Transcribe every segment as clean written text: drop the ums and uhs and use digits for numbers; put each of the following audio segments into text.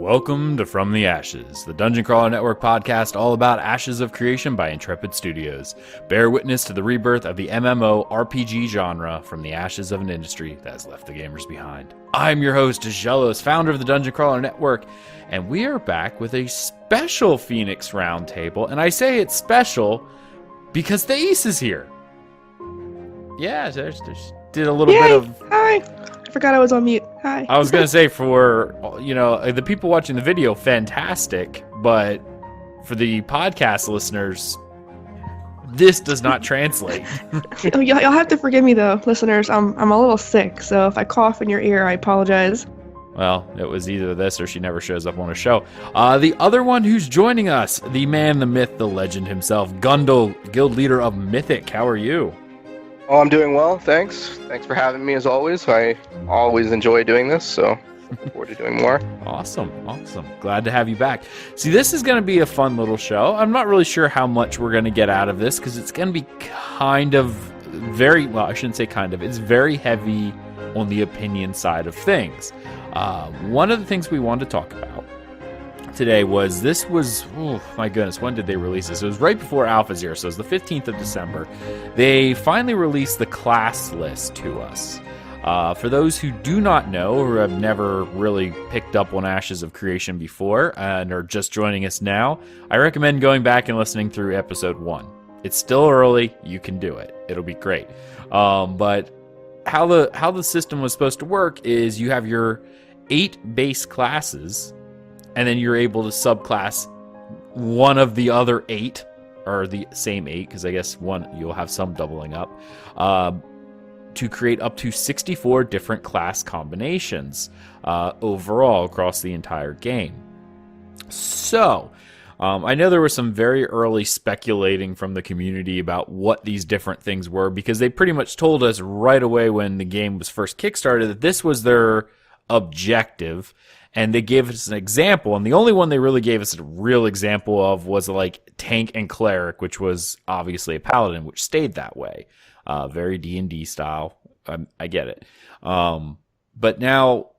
Welcome to From the Ashes, the Dungeon Crawler Network podcast all about Ashes of Creation by Intrepid Studios. Bear witness to the rebirth of the MMORPG genre from the ashes of an industry that has left the gamers behind. I'm your host, Aggelos, founder of the Dungeon Crawler Network, and we are back with a special Phoenix Roundtable, and I say it's special because Thais is here. Yeah, there's did a little bit of... Hi! I forgot I was on mute. Hi. I was going to say, for, the people watching the video, fantastic, but for the podcast listeners, this does not translate. You'll have to forgive me, though, listeners. I'm a little sick, so if I cough in your ear, I apologize. Well, it was either this or she never shows up on a show. The other one who's joining us, the man, the myth, the legend himself, Gundle, guild leader of Mythic. How are you? Oh, I'm doing well, thanks. Thanks for having me as always. I always enjoy doing this, so looking forward to doing more. Awesome. Glad to have you back. See, this is going to be a fun little show. I'm not really sure how much we're going to get out of this because it's going to be it's very heavy on the opinion side of things. One of the things we wanted to talk about today was, my goodness, when did they release this? It was right before Alpha Zero, so it was the 15th of December. They finally released the class list to us. For those who do not know or have never really picked up on Ashes of Creation before and are just joining us now, I recommend going back and listening through episode 1. It's still early. You can do it. It'll be great. But how the system was supposed to work is you have your 8 base classes, and then you're able to subclass one of the other 8, or the same 8, because I guess one you'll have some doubling up, to create up to 64 different class combinations overall across the entire game. So, I know there was some very early speculating from the community about what these different things were, because they pretty much told us right away when the game was first kickstarted that this was their objective. And they gave us an example, and the only one they really gave us a real example of was like Tank and Cleric, which was obviously a Paladin, which stayed that way. Very D&D style. I get it. But now,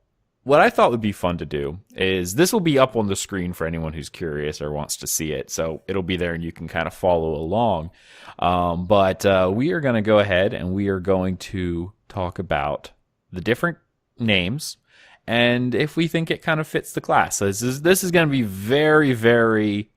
what I thought would be fun to do is, this will be up on the screen for anyone who's curious or wants to see it, so it'll be there and you can kind of follow along. But we are going to go ahead and we are going to talk about the different names, and if we think it kind of fits the class. So this is going to be very, very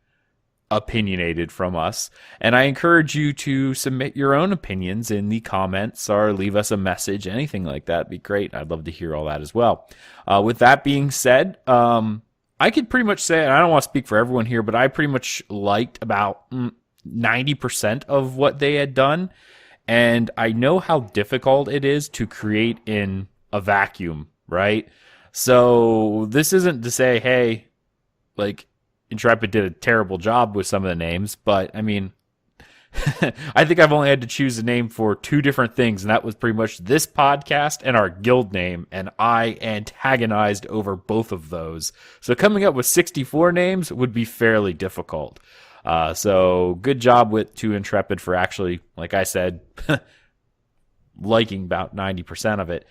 opinionated from us. And I encourage you to submit your own opinions in the comments or leave us a message, anything like that. Would be great. I'd love to hear all that as well. With that being said, I could pretty much say, and I don't want to speak for everyone here, but I pretty much liked about 90% of what they had done. And I know how difficult it is to create in a vacuum, right? So this isn't to say, hey, like, Intrepid did a terrible job with some of the names, but I mean, I think I've only had to choose a name for 2 different things, and that was pretty much this podcast and our guild name, and I antagonized over both of those. So coming up with 64 names would be fairly difficult. So good job to Intrepid for actually, like I said, liking about 90% of it.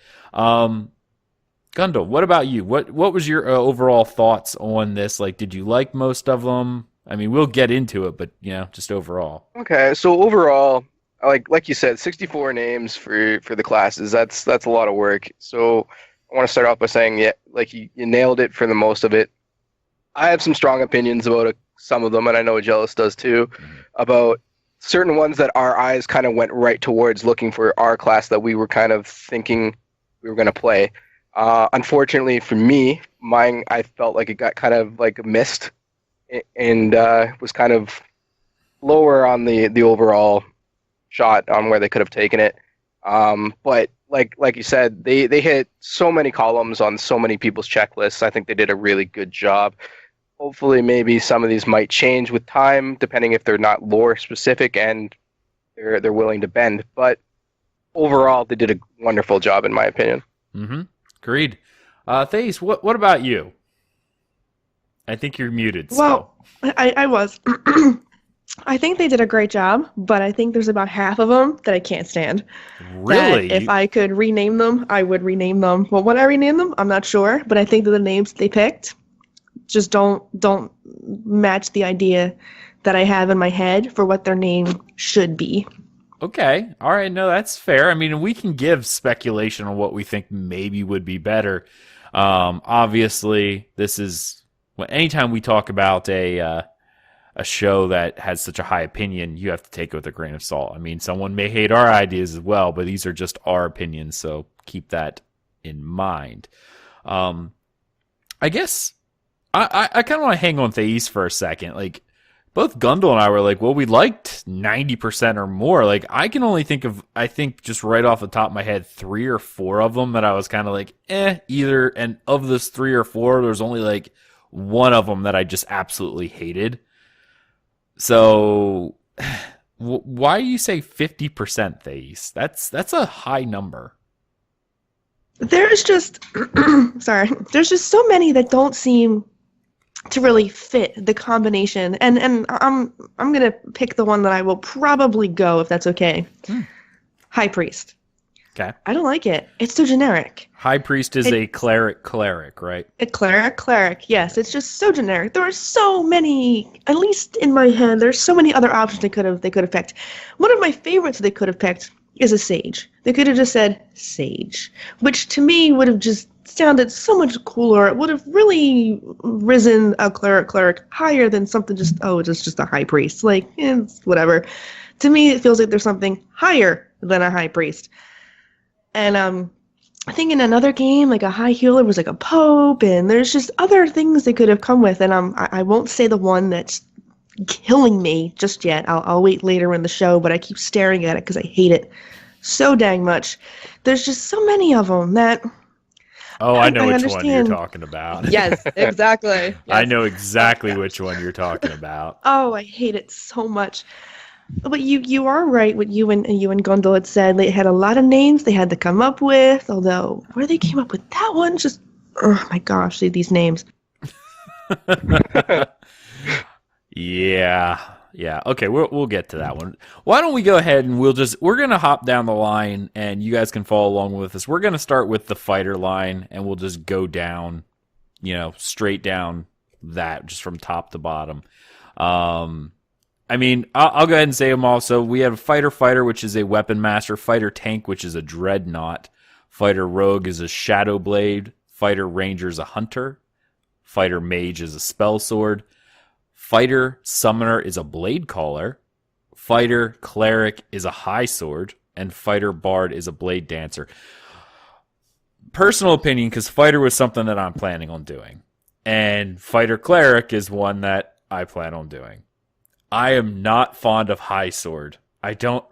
Gundle, what about you? What was your overall thoughts on this? Like, did you like most of them? I mean, we'll get into it, but just overall. Okay, so overall, like you said, 64 names for the classes. That's a lot of work. So I want to start off by saying, yeah, like you nailed it for the most of it. I have some strong opinions about some of them, and I know Aggelos does too, about certain ones that our eyes kind of went right towards looking for our class that we were kind of thinking we were going to play. Unfortunately for me, mine, I felt like it got kind of like missed and was kind of lower on the overall shot on where they could have taken it. But like you said, they hit so many columns on so many people's checklists. I think they did a really good job. Hopefully maybe some of these might change with time, depending if they're not lore specific and they're willing to bend. But overall, they did a wonderful job in my opinion. Mm-hmm. Agreed. Thais, what about you? I think you're muted. Well, I was. I think they did a great job, but I think there's about half of them that I can't stand. Really? That if I could rename them, I would rename them. Well, would I rename them? I'm not sure, but I think that the names they picked just don't match the idea that I have in my head for what their name should be. Okay. All right. No, that's fair. I mean, we can give speculation on what we think maybe would be better. Obviously, this is anytime we talk about a show that has such a high opinion, you have to take it with a grain of salt. I mean, someone may hate our ideas as well, but these are just our opinions, so keep that in mind. I guess I kind of want to hang on Thais for a second. Like, both Gundel and I were like, well, we liked 90% or more. Like, I can only think of, I think just right off the top of my head, 3 or 4 of them that I was kind of like, either. And of those 3 or 4, there's only like one of them that I just absolutely hated. So, why do you say 50%, Thais? That's a high number. There's just, sorry, there's just so many that don't seem to really fit the combination, and I'm gonna pick the one that I will probably go if that's okay. High Priest. Okay. I don't like it. It's so generic. High Priest is a cleric, right? A cleric. Yes, it's just so generic. There are so many. At least in my head, there's so many other options they could have picked. One of my favorites they could have picked is a sage. They could have just said sage, which to me would have just sounded so much cooler. It would have really risen a cleric higher than something just, it's just a high priest. Like, it's whatever. To me, it feels like there's something higher than a high priest. And I think in another game, like a high healer was like a pope, and there's just other things they could have come with. And I won't say the one that's killing me just yet. I'll wait later in the show, but I keep staring at it because I hate it so dang much. There's just so many of them that... Oh, I know which one you're talking about. Yes, exactly. Yes. I know exactly which one you're talking about. Oh, I hate it so much. But you are right. What you and Gundel had said, they had a lot of names they had to come up with. Although where they came up with that one, just oh my gosh, these names. Yeah. Okay, we'll get to that one. Why don't we go ahead and we're gonna hop down the line, and you guys can follow along with us. We're gonna start with the fighter line, and we'll just go down, straight down that, just from top to bottom. I mean, I'll go ahead and say them all. So we have fighter, which is a weapon master. Fighter tank, which is a dreadnought. Fighter rogue is a shadow blade. Fighter ranger is a hunter. Fighter mage is a spell sword. Fighter summoner is a blade caller. Fighter cleric is a high sword. And fighter bard is a blade dancer. Personal opinion, because fighter was something that I'm planning on doing. And fighter cleric is one that I plan on doing. I am not fond of high sword. I don't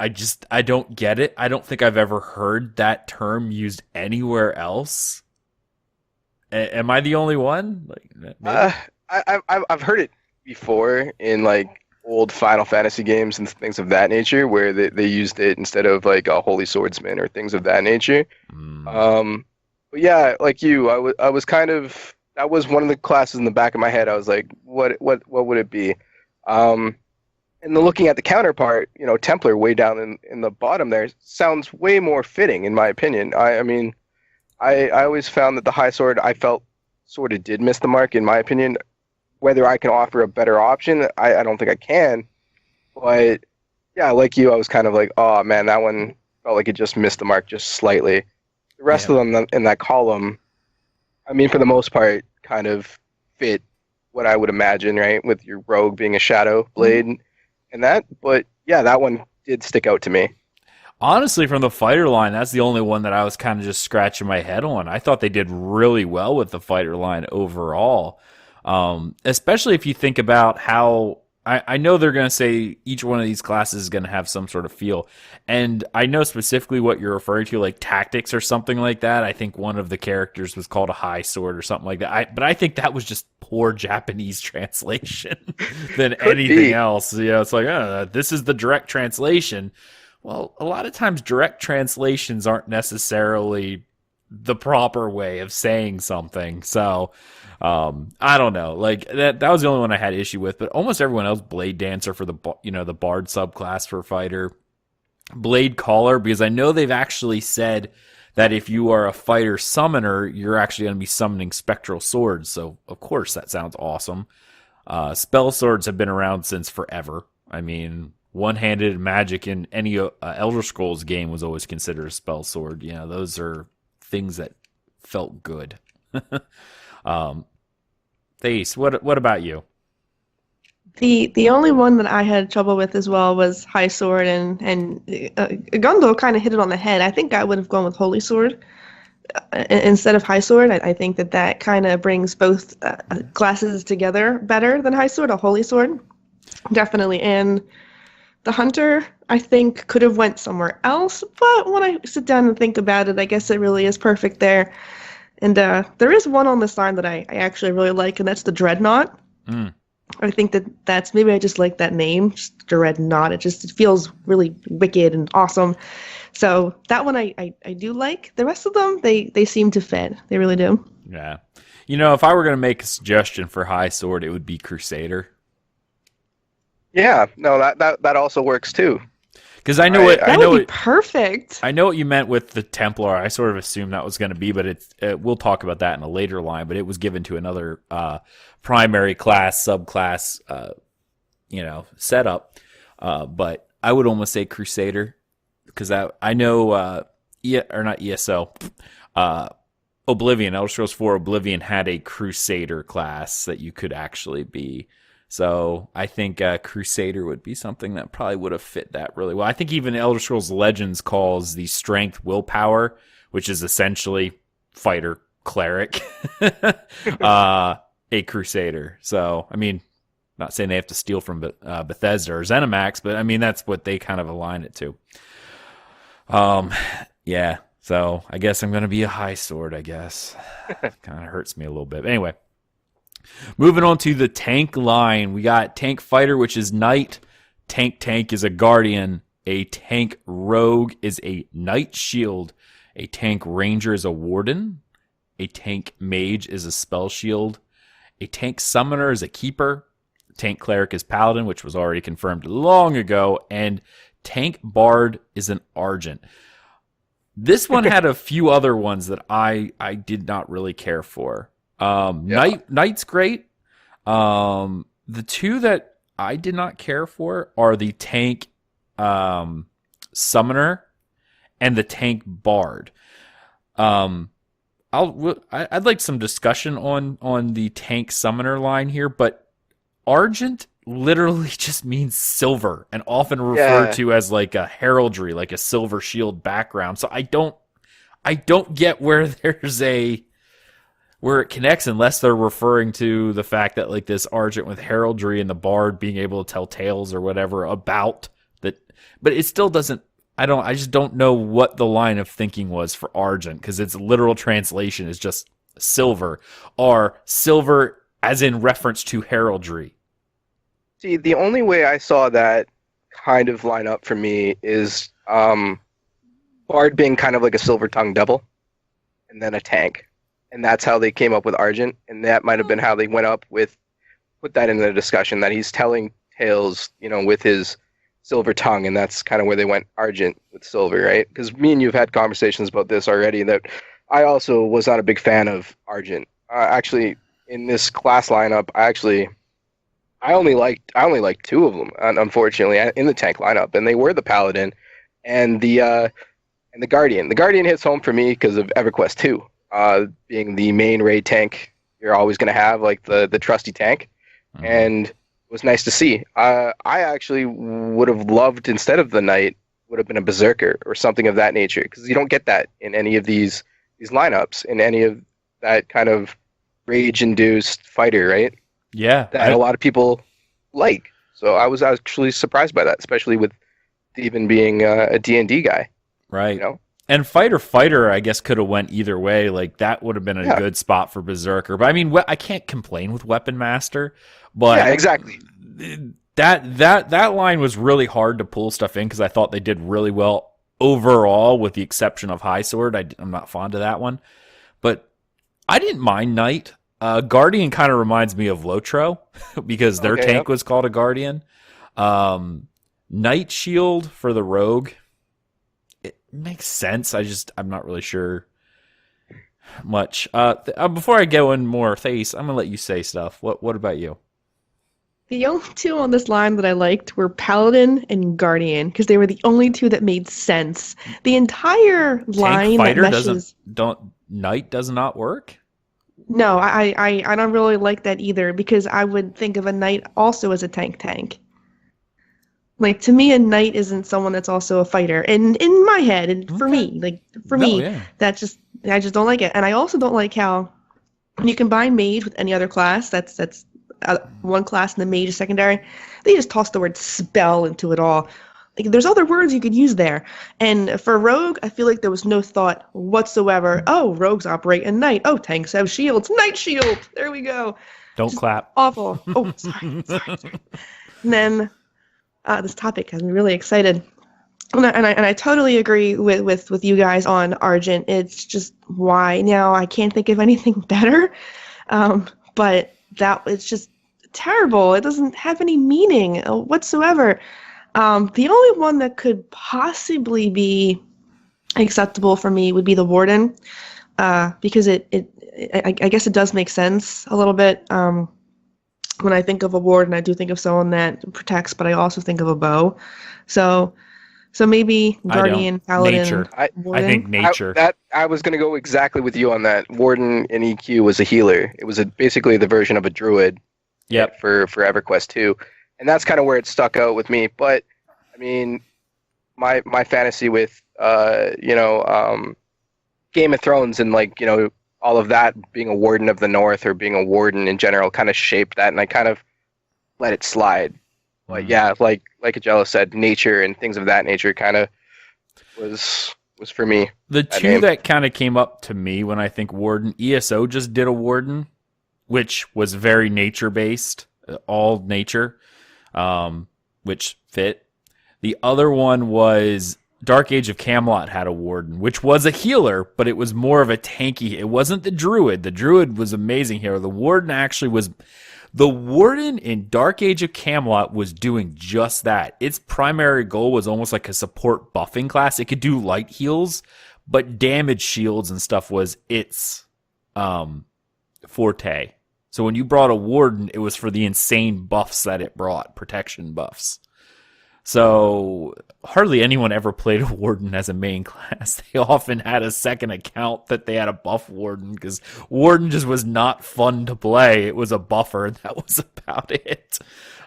get it. I don't think I've ever heard that term used anywhere else. Am I the only one? I've heard it before in like old Final Fantasy games and things of that nature, where they used it instead of like a holy swordsman or things of that nature. But yeah, like you, I was kind of, that was one of the classes in the back of my head. I was like, what would it be? And then looking at the counterpart, Templar way down in the bottom there sounds way more fitting in my opinion. I mean, I always found that the high sword I felt sort of did miss the mark in my opinion. Whether I can offer a better option, I don't think I can. But yeah, like you, I was kind of like, oh man, that one felt like it just missed the mark just slightly. The rest of them in that column, I mean, for the most part, kind of fit what I would imagine, right? With your rogue being a shadow blade. And that, but yeah, that one did stick out to me. Honestly, from the fighter line, that's the only one that I was kind of just scratching my head on. I thought they did really well with the fighter line overall, especially if you think about how I know they're going to say each one of these classes is going to have some sort of feel. And I know specifically what you're referring to, like tactics or something like that. I think one of the characters was called a high sword or something like that. But I think that was just poor Japanese translation than anything else. It's like, this is the direct translation. Well, a lot of times direct translations aren't necessarily the proper way of saying something. So I don't know. Like that was the only one I had issue with, but almost everyone else, blade dancer for the bard subclass for fighter, blade caller, because I know they've actually said that if you are a fighter summoner, you're actually going to be summoning spectral swords. So, of course, that sounds awesome. Spell swords have been around since forever. I mean, one-handed magic in any Elder Scrolls game was always considered a spell sword. You know, those are things that felt good. Thais, what about you? The only one that I had trouble with as well was High Sword, and Gundel kind of hit it on the head. I think I would have gone with Holy Sword instead of High Sword. I think that kind of brings both classes together better than High Sword, a Holy Sword, definitely. And the Hunter, I think, could have went somewhere else, but when I sit down and think about it, I guess it really is perfect there. And there is one on this line that I actually really like, and that's the Dreadnought. I think that's maybe I just like that name, just Dreadnought. It feels really wicked and awesome. So that one I do like. The rest of them, they seem to fit. They really do. Yeah. You know, if I were going to make a suggestion for High Sword, it would be Crusader. Yeah, no, that also works too. Because I know that would be perfect. I know what you meant with the Templar. I sort of assumed that was going to be, but we'll talk about that in a later line. But it was given to another primary class, subclass, setup. But I would almost say Crusader, because I know not ESO, Oblivion, Elder Scrolls 4 Oblivion had a Crusader class that you could actually be. So I think Crusader would be something that probably would have fit that really well. I think even Elder Scrolls Legends calls the strength willpower, which is essentially fighter cleric, a Crusader. So, I mean, not saying they have to steal from Bethesda or ZeniMax, but I mean, that's what they kind of align it to. Yeah. So I guess I'm going to be a High Sword, I guess. Kind of hurts me a little bit. But anyway. Moving on to the tank line, we got tank fighter, which is knight. Tank is a guardian. A tank rogue is a knight shield. A tank ranger is a warden. A tank mage is a spell shield. A tank summoner is a keeper. Tank cleric is paladin, which was already confirmed long ago. And tank bard is an argent. This one had a few other ones that I did not really care for. Knight's great. The two that I did not care for are the tank summoner and the tank bard. I'd like some discussion on the tank summoner line here, but argent literally just means silver and often referred to as like a heraldry, like a silver shield background. So I don't get where where it connects unless they're referring to the fact that like this argent with heraldry and the bard being able to tell tales or whatever about that. But it still doesn't, I just don't know what the line of thinking was for argent, because its literal translation is just silver, or silver as in reference to heraldry. See, the only way I saw that kind of line up for me is bard being kind of like a silver-tongued devil and then a tank. And that's how they came up with Argent, and that might have been how they went up with, put that in the discussion, that he's telling tales, with his silver tongue, and that's kind of where they went Argent with silver, right? Because me and you have had conversations about this already, that I also was not a big fan of Argent. Actually, in this class lineup, I only liked two of them, unfortunately, in the tank lineup, and they were the Paladin and the Guardian. The Guardian hits home for me because of EverQuest 2. Being the main raid tank you're always going to have, like the trusty tank, and it was nice to see. I actually would have loved, instead of the knight, would have been a berserker or something of that nature, because you don't get that in any of these lineups, in any of that kind of rage-induced fighter, right? Yeah. That a lot of people like. So I was actually surprised by that, especially with Steven being a D&D guy. Right. And fighter, I guess, could have went either way. Like, that would have been a good spot for Berserker. But I mean, I can't complain with Weapon Master. But yeah, exactly. That line was really hard to pull stuff in, because I thought they did really well overall, with the exception of High Sword. I'm not fond of that one. But I didn't mind Knight. Guardian kind of reminds me of Lotro, because their tank was called a Guardian. Knight Shield for the Rogue. makes sense. I'm not really sure much. Before I go in more, Thais, I'm gonna let you say stuff. What about you? The only two on this line that I liked were Paladin and Guardian because they were the only two that made sense. The entire Tank line fighter meshes. Knight does not work. No, I don't really like that either because I would think of a knight also as a tank. Like to me, a knight isn't someone that's also a fighter. And in my head, and for Okay. me, Yeah. I just don't like it. And I also don't like how when you combine mage with any other class, that's one class in the mage is secondary. They just toss the word spell into it all. Like there's other words you could use there. And for rogue, I feel like there was no thought whatsoever. Oh, rogues operate in night. Oh, tanks have shields. Night shield. There we go. Don't Just clap. Awful. Oh, sorry. And then this topic has me really excited. And I totally agree with you guys on Argent. It's just why now I can't think of anything better. But it's just terrible. It doesn't have any meaning whatsoever. The only one that could possibly be acceptable for me would be the Warden, because I guess it does make sense a little bit. When I think of a Warden, I do think of someone that protects, but I also think of a bow. So maybe Guardian, Paladin, Nature. Warden. I think nature. I was going to go exactly with you on that. Warden in EQ was a healer. It was basically the version of a druid. Yep. For EverQuest 2. And that's kind of where it stuck out with me. But, I mean, my fantasy with, Game of Thrones and, like, all of that, being a Warden of the North or being a Warden in general kind of shaped that, and I kind of let it slide. But yeah, like Aggelos said, nature and things of that nature kind of was for me. The two that kind of came up to me when I think Warden, ESO just did a Warden, which was very nature-based, all nature, which fit. The other one was Dark Age of Camelot had a Warden, which was a healer, but it was more of a tanky. It wasn't the Druid. The Druid was amazing here. The Warden actually was... The Warden in Dark Age of Camelot was doing just that. Its primary goal was almost like a support buffing class. It could do light heals, but damage shields and stuff was its forte. So when you brought a Warden, it was for the insane buffs that it brought, protection buffs. So hardly anyone ever played a Warden as a main class. They often had a second account that they had a buff Warden because Warden just was not fun to play. It was a buffer, and that was about it.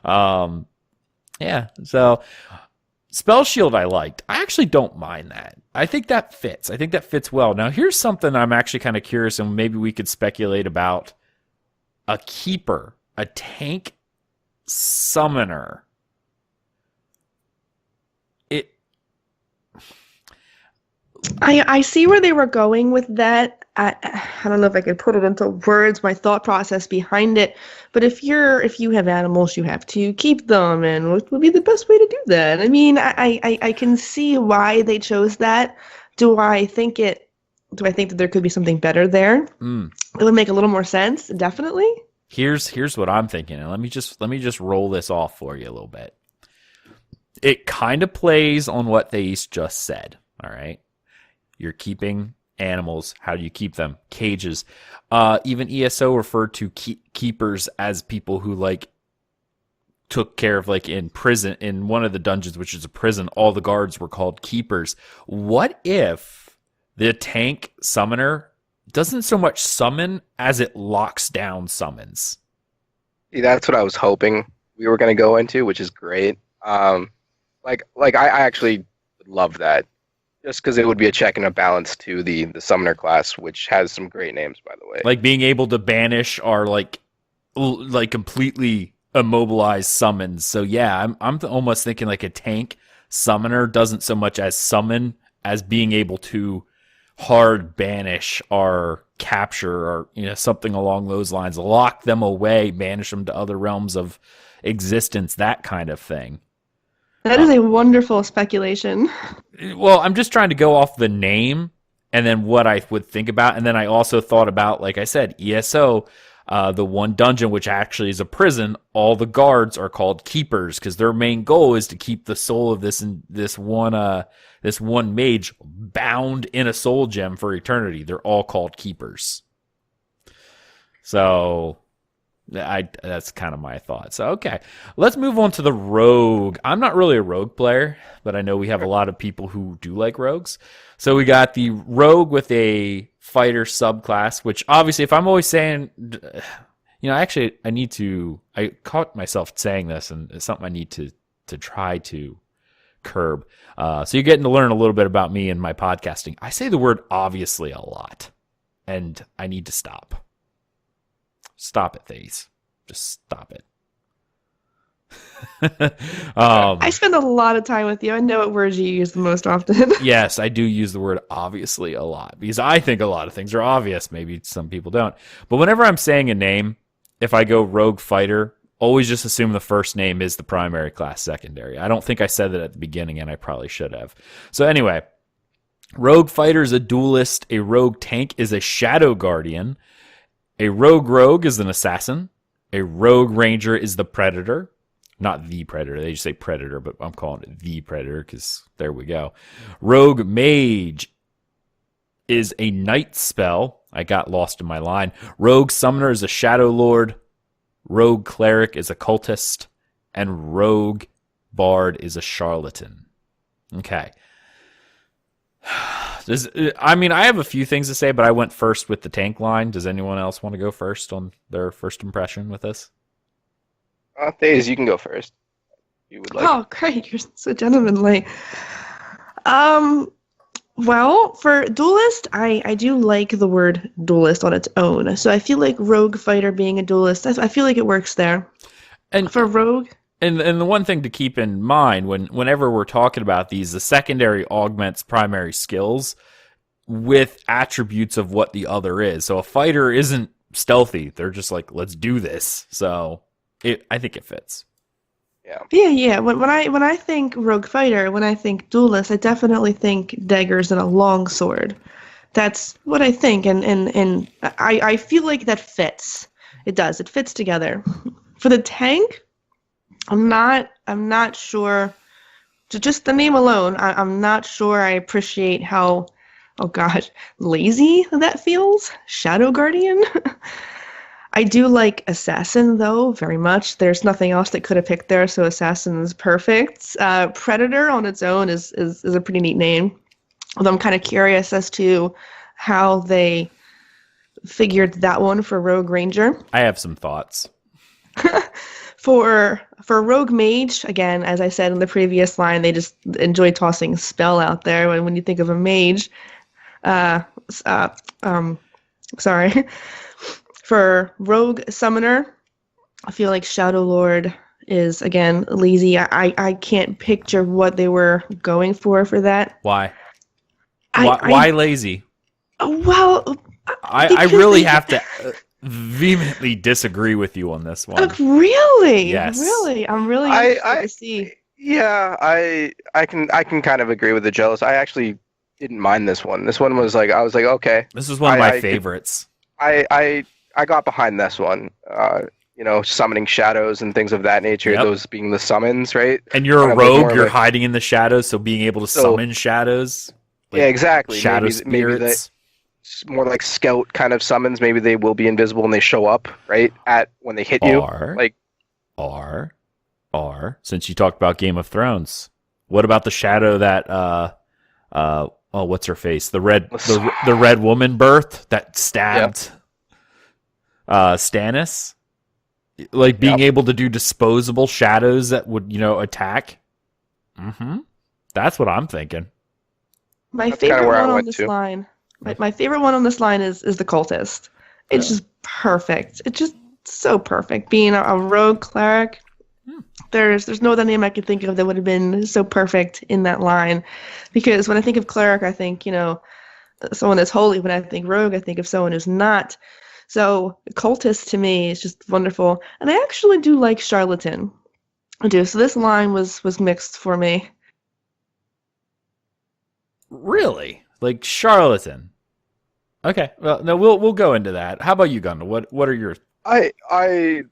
Yeah, so Spell Shield I liked. I actually don't mind that. I think that fits. I think that fits well. Now here's something I'm actually kind of curious, and maybe we could speculate about. A keeper, a tank summoner. I see where they were going with that. I don't know if I could put it into words, my thought process behind it. But if you have animals, you have to keep them, and what would be the best way to do that? I mean, I can see why they chose that. Do I think that there could be something better there? It would make a little more sense, definitely. Here's what I'm thinking, and let me just roll this off for you a little bit. It kind of plays on what Thais just said. All right. You're keeping animals. How do you keep them? Cages. Even ESO referred to keepers as people who like took care of, like in prison, in one of the dungeons, which is a prison, all the guards were called keepers. What if the tank summoner doesn't so much summon as it locks down summons? See, that's what I was hoping we were going to go into, which is great. I actually love that. Just because it would be a check and a balance to the summoner class, which has some great names, by the way. Like being able to banish or like completely immobilize summons. So yeah, I'm almost thinking like a tank summoner doesn't so much as summon as being able to hard banish or capture or something along those lines. Lock them away, banish them to other realms of existence, that kind of thing. That is a wonderful speculation. Well, I'm just trying to go off the name and then what I would think about. And then I also thought about, like I said, ESO. the one dungeon, which actually is a prison, all the guards are called keepers because their main goal is to keep the soul of this one mage bound in a soul gem for eternity. They're all called keepers. So that's kind of my thought. So okay, let's move on to the rogue. I'm not really a rogue player, but I know we have a lot of people who do like rogues. So we got the rogue with a fighter subclass, which obviously, if I'm always saying, actually, I caught myself saying this, and it's something I need to try to curb. So you're getting to learn a little bit about me and my podcasting. I say the word obviously a lot, and I need to stop. Stop it, Thais. Just stop it. I spend a lot of time with you. I know what words you use the most often. Yes, I do use the word obviously a lot because I think a lot of things are obvious. Maybe some people don't. But whenever I'm saying a name, if I go rogue fighter, always just assume the first name is the primary class secondary. I don't think I said that at the beginning, and I probably should have. So anyway, rogue fighter is a duelist. A rogue tank is a shadow guardian. A rogue is an assassin. A rogue ranger is the predator. Not the predator. They just say predator, but I'm calling it the predator because there we go. Rogue mage is a night spell. I got lost in my line. Rogue summoner is a shadow lord. Rogue cleric is a cultist. And rogue bard is a charlatan. Okay. I have a few things to say, but I went first with the tank line. Does anyone else want to go first on their first impression with this? Thais, you can go first. You would like. Oh, great! You're so gentlemanly. Well, for duelist, I do like the word duelist on its own. So I feel like rogue fighter being a duelist, I feel like it works there. And for rogue. And the one thing to keep in mind whenever we're talking about these, the secondary augments primary skills with attributes of what the other is. So a fighter isn't stealthy; they're just like, let's do this. So I think it fits. Yeah. When I think rogue fighter, when I think duelist, I definitely think daggers and a long sword. That's what I think, and I feel like that fits. It does. It fits together. For the tank, I'm not sure. Just the name alone, I'm not sure I appreciate how, oh gosh, lazy that feels. Shadow Guardian. I do like Assassin, though, very much. There's nothing else that could have picked there, so Assassin is perfect. Predator on its own is a pretty neat name. Although I'm kind of curious as to how they figured that one for Rogue Ranger. I have some thoughts. For Rogue Mage, again, as I said in the previous line, they just enjoy tossing spell out there. When you think of a mage, sorry. For Rogue Summoner, I feel like Shadow Lord is, again, lazy. I can't picture what they were going for that. Why? Why lazy? Well, I really have to vehemently disagree with you on this one. Really? Yes. Really? I'm really interested to see. Yeah, I can kind of agree with the jealous. I actually didn't mind this one. This one was like, I was like, okay. This is one of my favorites. I got behind this one. Summoning shadows and things of that nature, those being the summons, right? And you're a rogue, you're hiding in the shadows, so being able to summon shadows. Yeah, exactly. Shadow spirits. More like scout kind of summons. Maybe they will be invisible and they show up, right? When they hit you. Since you talked about Game of Thrones, what about the shadow that what's her face? The red woman birth that stabbed Stannis? Like being able to do disposable shadows that would, attack. Mm-hmm. That's what I'm thinking. My favorite one on this line. My favorite one on this line is the cultist. It's just perfect. It's just so perfect. Being a rogue cleric, there's no other name I could think of that would have been so perfect in that line. Because when I think of cleric, I think, someone that's holy. When I think rogue, I think of someone who's not. So cultist to me is just wonderful. And I actually do like charlatan. I do. So this line was mixed for me. Really? Like charlatan? Okay. Well, no, we'll go into that. How about you, Gundam? What are your I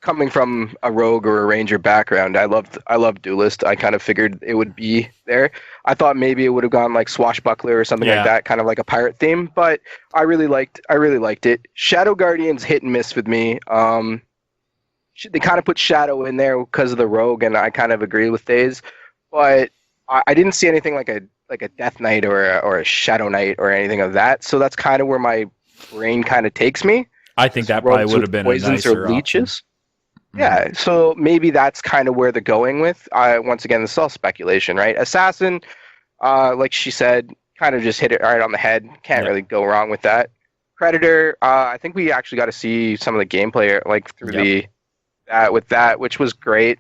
coming from a rogue or a ranger background, I loved duelist. I kind of figured it would be there. I thought maybe it would have gone like swashbuckler or something like that, kind of like a pirate theme. But I really liked it. Shadow Guardians hit and miss with me. They kind of put Shadow in there because of the rogue, and I kind of agree with Thais. But I didn't see anything like a Death Knight or a Shadow Knight or anything of that. So that's kind of where my brain kind of takes me. I think that probably would have been poisons a nicer or leeches. option. Yeah, so maybe that's kind of where they're going with. Once again, this is all speculation, right? Assassin, like she said, kind of just hit it right on the head. Can't really go wrong with that. Predator, I think we actually got to see some of the gameplay like through with that, which was great.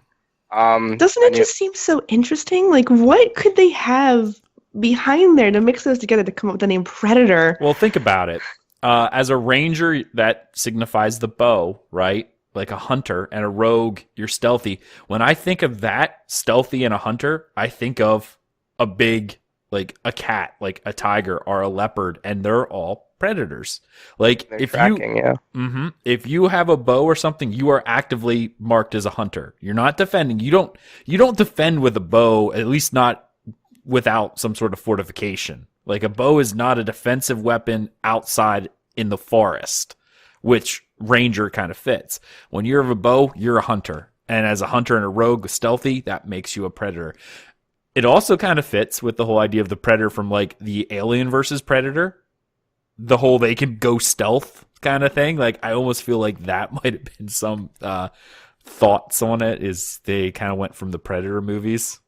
Doesn't it just seem so interesting? Like, what could they have behind there to mix those together to come up with the name Predator? Well, think about it. As a ranger, that signifies the bow, right? Like a hunter, and a rogue, you're stealthy. When I think of that, stealthy and a hunter, I think of a big, like a cat, like a tiger or a leopard, and they're all predators. Like They're tracking, if you have a bow or something, you are actively marked as a hunter. You're not defending. You don't defend with a bow, at least not without some sort of fortification. Like a bow is not a defensive weapon outside in the forest, which ranger kind of fits. When you have a bow, you're a hunter. And as a hunter and a rogue stealthy, that makes you a predator. It also kind of fits with the whole idea of the predator from like the Alien versus Predator. The whole they can go stealth kind of thing. Like I almost feel like that might have been some thoughts on it, is they kind of went from the Predator movies.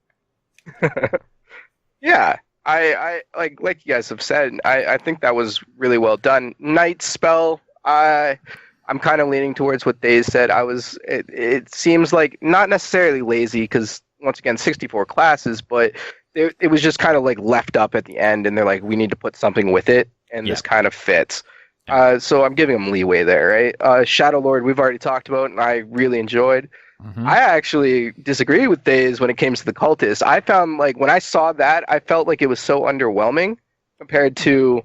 Yeah. I like you guys have said, I think that was really well done. Night spell, I'm kind of leaning towards what Thais said. It seems like not necessarily lazy because once again 64 classes, but it was just kind of like left up at the end, and they're like, we need to put something with it, and this kind of fits. So I'm giving them leeway there, right? Shadow Lord, we've already talked about, and I really enjoyed. I actually disagree with Thais when it came to the cultist. I found like when I saw that, I felt like it was so underwhelming compared to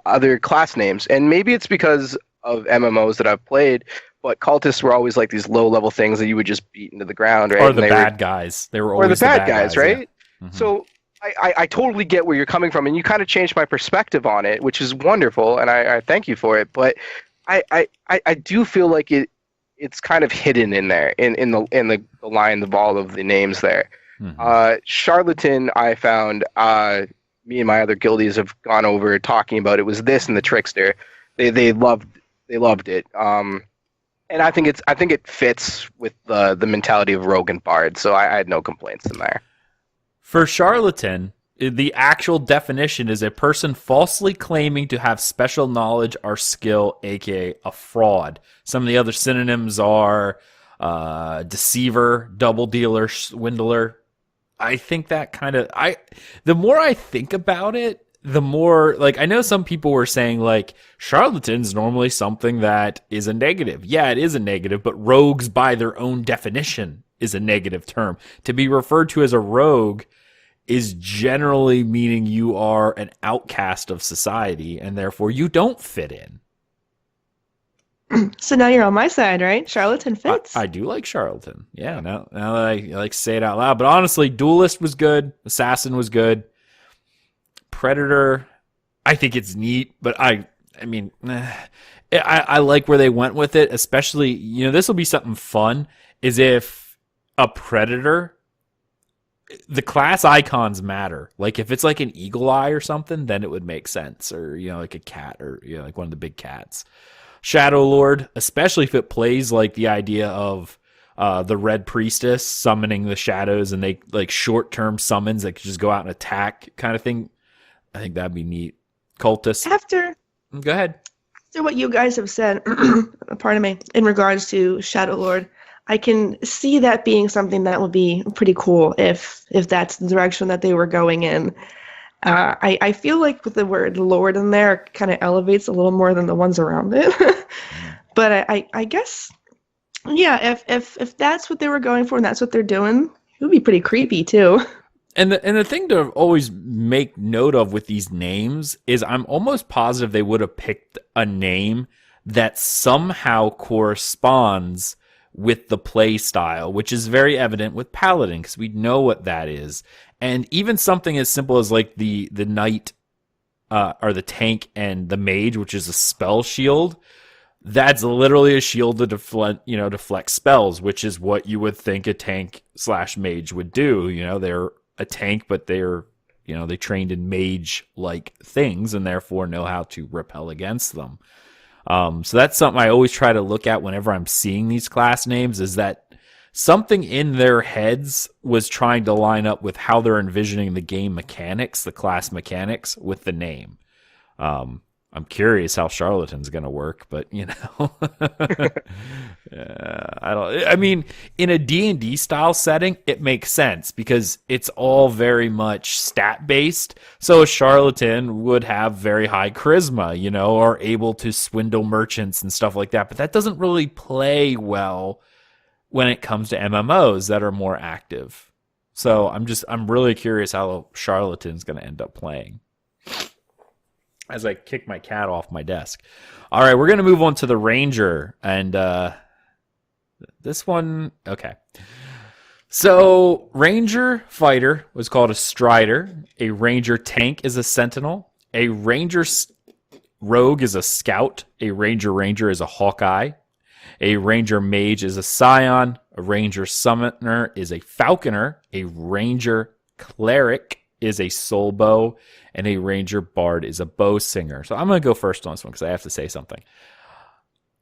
other class names, and maybe it's because of MMOs that I've played, but cultists were always like these low-level things that you would just beat into the ground, right? Or the bad guys. They were always the bad guys, right? Yeah. Mm-hmm. So I totally get where you're coming from, and you kind of changed my perspective on it, which is wonderful, and I thank you for it. But I do feel like it's kind of hidden in there, in the line of all of the names there. Mm-hmm. Charlatan, I found. Me and my other guildies have gone over talking about it was this and the Trickster. They loved it. And I think it fits with the mentality of Rogue and Bard. So I had no complaints in there. For Charlatan, the actual definition is a person falsely claiming to have special knowledge or skill, aka a fraud. Some of the other synonyms are deceiver, double dealer, swindler. I think that kind of the more I think about it, the more like I know some people were saying like charlatan's normally something that is a negative. Yeah, it is a negative, but rogues by their own definition is a negative term. To be referred to as a rogue is generally meaning you are an outcast of society and therefore you don't fit in. So now you're on my side, right? Charlatan fits. I do like Charlatan. Yeah, now that I like say it out loud. But honestly, Duelist was good. Assassin was good. Predator, I think it's neat, but I mean, I like where they went with it. Especially, this will be something fun. Is if a Predator, the class icons matter. Like if it's like an eagle eye or something, then it would make sense. Or like a cat, or like one of the big cats. Shadow Lord, especially if it plays like the idea of the Red Priestess summoning the shadows, and they like short-term summons that could just go out and attack kind of thing. I think that'd be neat. Cultist. Go ahead. After what you guys have said, pardon me, in regards to Shadow Lord, I can see that being something that would be pretty cool if that's the direction that they were going in. I feel like with the word Lord in there, it kind of elevates a little more than the ones around it. But I guess, yeah, if that's what they were going for and that's what they're doing, it would be pretty creepy too. And the thing to always make note of with these names is I'm almost positive they would have picked a name that somehow corresponds with the play style, which is very evident with Paladin because we know what that is. And even something as simple as like the knight or the tank and the mage, which is a spell shield. That's literally a shield to deflect spells, which is what you would think a tank / mage would do. They're a tank, but they're, they trained in mage-like things and therefore know how to repel against them. So that's something I always try to look at whenever I'm seeing these class names, is that something in their heads was trying to line up with how they're envisioning the game mechanics, the class mechanics, with the name. I'm curious how Charlatan's going to work, but I mean, in a D&D style setting, it makes sense because it's all very much stat based. So a Charlatan would have very high charisma, or able to swindle merchants and stuff like that. But that doesn't really play well when it comes to MMOs that are more active. So I'm really curious how Charlatan's going to end up playing. As I kick my cat off my desk. All right, we're going to move on to the Ranger. And this one, okay. So, Ranger Fighter was called a Strider. A Ranger Tank is a Sentinel. A Ranger Rogue is a Scout. A Ranger is a Hawkeye. A Ranger Mage is a Scion. A Ranger Summoner is a Falconer. A Ranger Cleric is a Soul Bow. And a Ranger Bard is a bow singer. So I'm going to go first on this one because I have to say something.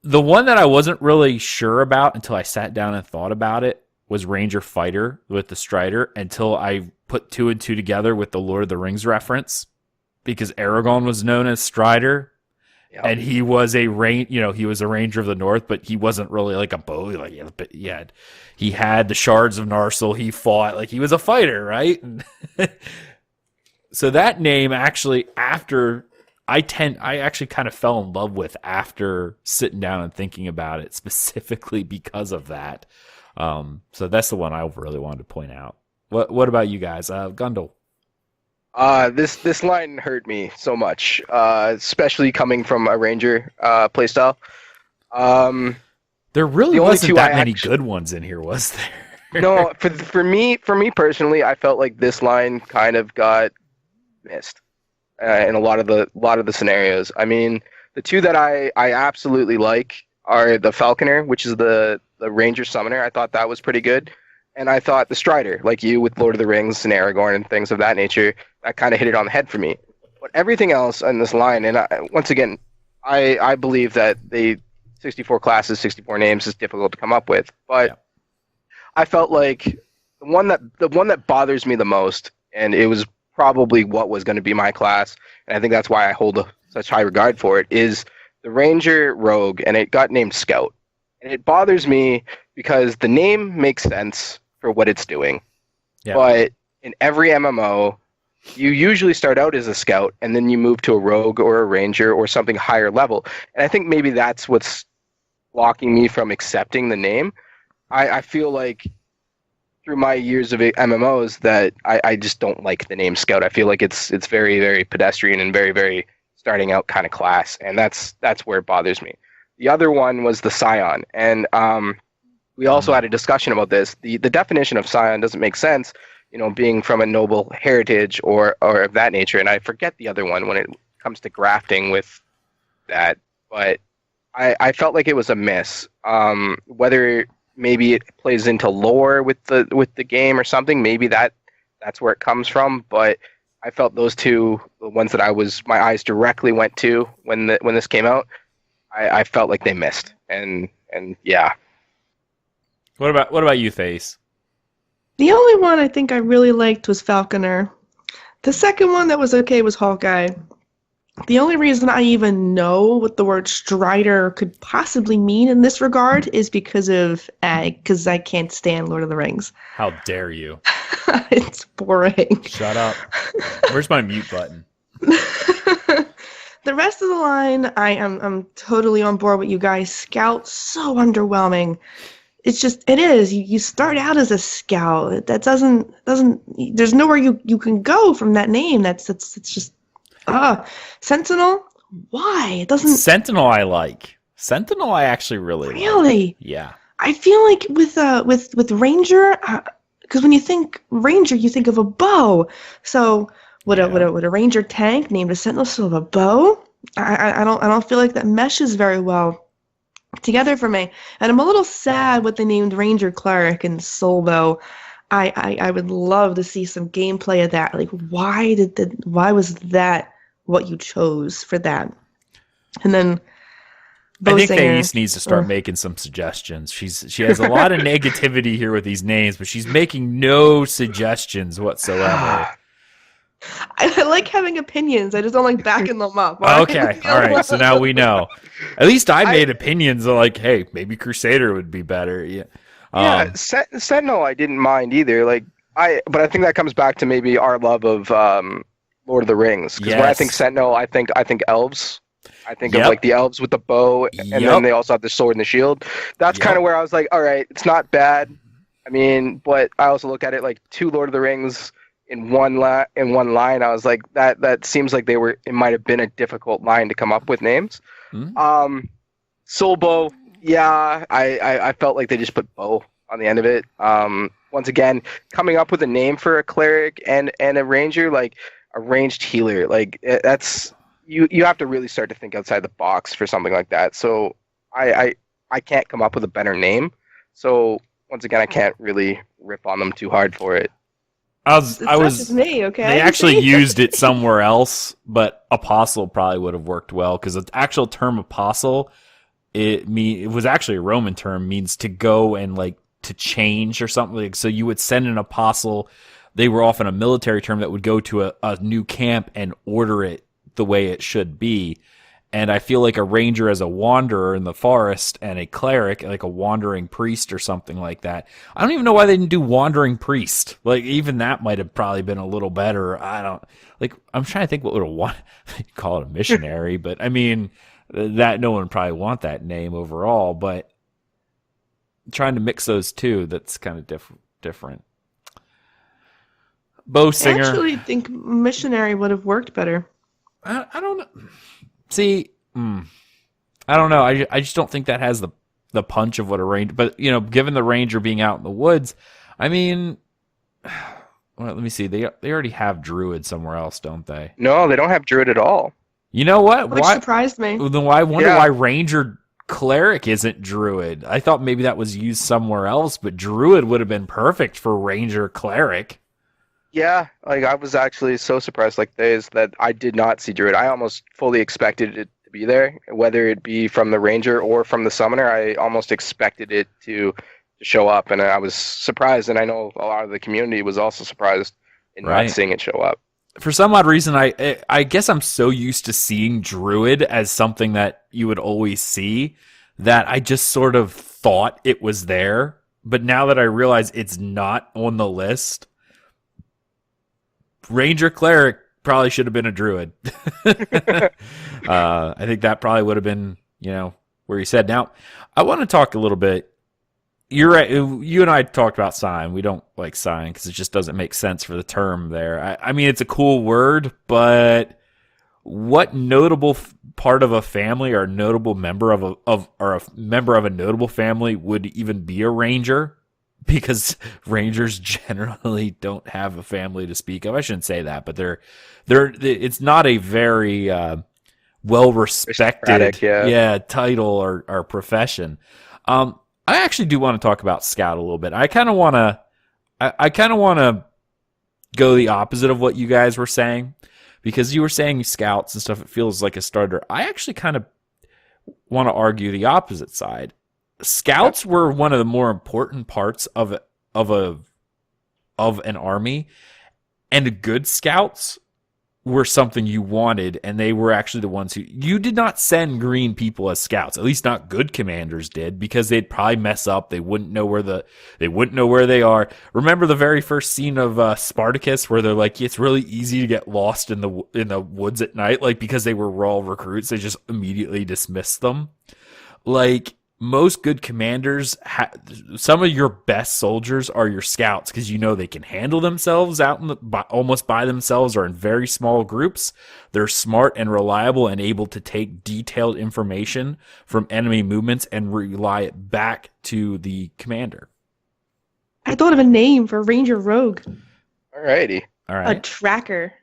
The one that I wasn't really sure about until I sat down and thought about it was Ranger Fighter with the Strider, until I put 2 and 2 together with the Lord of the Rings reference, because Aragorn was known as Strider. Yep. And he was he was a Ranger of the North, but he wasn't really like a bow. He had the shards of Narsil. He fought like he was a fighter, right? So that name actually, I actually kind of fell in love with after sitting down and thinking about it, specifically because of that. So that's the one I really wanted to point out. What about you guys? Gundel. This line hurt me so much, especially coming from a Ranger playstyle. There really wasn't that many good ones in here, was there? No, for me personally, I felt like this line kind of got missed in a lot of the scenarios. I mean, the two that I absolutely like are the Falconer, which is the Ranger Summoner. I thought that was pretty good. And I thought the Strider, like you with Lord of the Rings and Aragorn and things of that nature, that kind of hit it on the head for me. But everything else in this line, and once again, I believe that the 64 classes, 64 names is difficult to come up with. But yeah. I felt like the one that bothers me the most, and it was probably what was going to be my class, and I think that's why I hold such high regard for it, is the Ranger Rogue, and it got named Scout. And it bothers me because the name makes sense for what it's doing. Yeah. But in every MMO, you usually start out as a Scout, and then you move to a Rogue or a Ranger or something higher level. And I think maybe that's what's blocking me from accepting the name. I feel like through my years of MMOs that I just don't like the name Scout. I feel like it's very, very pedestrian and very, very starting out kind of class, and that's where it bothers me. The other one was the Scion, and we also had a discussion about this. The definition of Scion doesn't make sense, being from a noble heritage or of that nature, and I forget the other one when it comes to grafting with that, but I felt like it was a miss. Whether maybe it plays into lore with the game or something. Maybe that's where it comes from. But I felt those two, the ones that my eyes directly went to when this came out, I felt like they missed. And yeah. What about you, Thais? The only one I think I really liked was Falconer. The second one that was okay was Hawkeye. The only reason I even know what the word Strider could possibly mean in this regard is because I can't stand Lord of the Rings. How dare you? It's boring. Shut up. Where's my mute button? The rest of the line, I'm totally on board with you guys. Scout, so underwhelming. it is. You start out as a scout. That doesn't there's nowhere you can go from that name. It's just Sentinel. Why? It doesn't. Sentinel I like. Sentinel I actually really Really? like. Yeah. I feel like with Ranger, because when you think Ranger, you think of a bow. So would a Ranger tank named a Sentinel still have a bow? I don't feel like that meshes very well together for me. And I'm a little sad what they named Ranger Cleric and Soulbow. I would love to see some gameplay of that. Like, why was that what you chose for that? And then I think Thais needs to start making some suggestions. She has a lot of negativity here with these names, but she's making no suggestions whatsoever. I like having opinions. I just don't like backing them up. Okay, all right. So now we know. At least I made opinions like, hey, maybe Crusader would be better. Yeah. Sentinel I didn't mind either. But I think that comes back to maybe our love of Lord of the Rings. Because when I think Sentinel, I think elves. I think of like the elves with the bow, and then they also have the sword and the shield. That's kind of where I was like, all right, it's not bad. I mean, but I also look at it like 2 Lord of the Rings in one line. I was like, that seems like it might have been a difficult line to come up with names. Mm-hmm. Soulbow, yeah, I felt like they just put bow on the end of it. Once again, coming up with a name for a cleric and a ranger, like a ranged healer, like that's. You have to really start to think outside the box for something like that. So I can't come up with a better name. So once again, I can't really rip on them too hard for it. Me, okay? They actually used it somewhere else, but apostle probably would have worked well because the actual term apostle, it was actually a Roman term, means to go and like to change or something. Like, so you would send an apostle. They were often a military term that would go to a new camp and order it the way it should be. And I feel like a ranger as a wanderer in the forest and a cleric, like a wandering priest or something like that. I don't even know why they didn't do wandering priest. Like, even that might have probably been a little better. I'm trying to think what would have call it a missionary, but I mean, that no one would probably want that name overall, but trying to mix those two, that's kind of different. Bow singer. I actually think missionary would have worked better. I don't know. See, I don't know. I just don't think that has the punch of what a ranger. But given the ranger being out in the woods, I mean, well, let me see. They already have druid somewhere else, don't they? No, they don't have druid at all. You know what? Which surprised me. Then I wonder why ranger cleric isn't druid. I thought maybe that was used somewhere else, but druid would have been perfect for ranger cleric. Yeah, like I was actually so surprised that I did not see druid. I almost fully expected it to be there, whether it be from the ranger or from the summoner. I almost expected it to show up, and I was surprised, and I know a lot of the community was also surprised in not seeing it show up. For some odd reason, I guess I'm so used to seeing druid as something that you would always see that I just sort of thought it was there. But now that I realize it's not on the list, Ranger Cleric probably should have been a druid. I think that probably would have been, where you said. Now, I want to talk a little bit. You're right. You and I talked about sign. We don't like sign because it just doesn't make sense for the term there. I mean, it's a cool word, but what notable part of a family or a notable member of a member of a notable family would even be a ranger? Because rangers generally don't have a family to speak of. I shouldn't say that, but it's not a very well respected title or profession. I actually do want to talk about scout a little bit. I kind of want to go the opposite of what you guys were saying, because you were saying scouts and stuff. It feels like a starter. I actually kind of want to argue the opposite side. Scouts were one of the more important parts of an army, and good scouts were something you wanted, and they were actually the ones who you did not send green people as scouts. At least not good commanders did, because they'd probably mess up. They wouldn't know where they are. Remember the very first scene of Spartacus, where they're like, it's really easy to get lost in the woods at night, like because they were raw recruits. They just immediately dismissed them. Like, most good commanders, some of your best soldiers are your scouts because you know they can handle themselves out almost by themselves or in very small groups. They're smart and reliable and able to take detailed information from enemy movements and relay it back to the commander. I thought of a name for Ranger Rogue. Alrighty. All right. A tracker.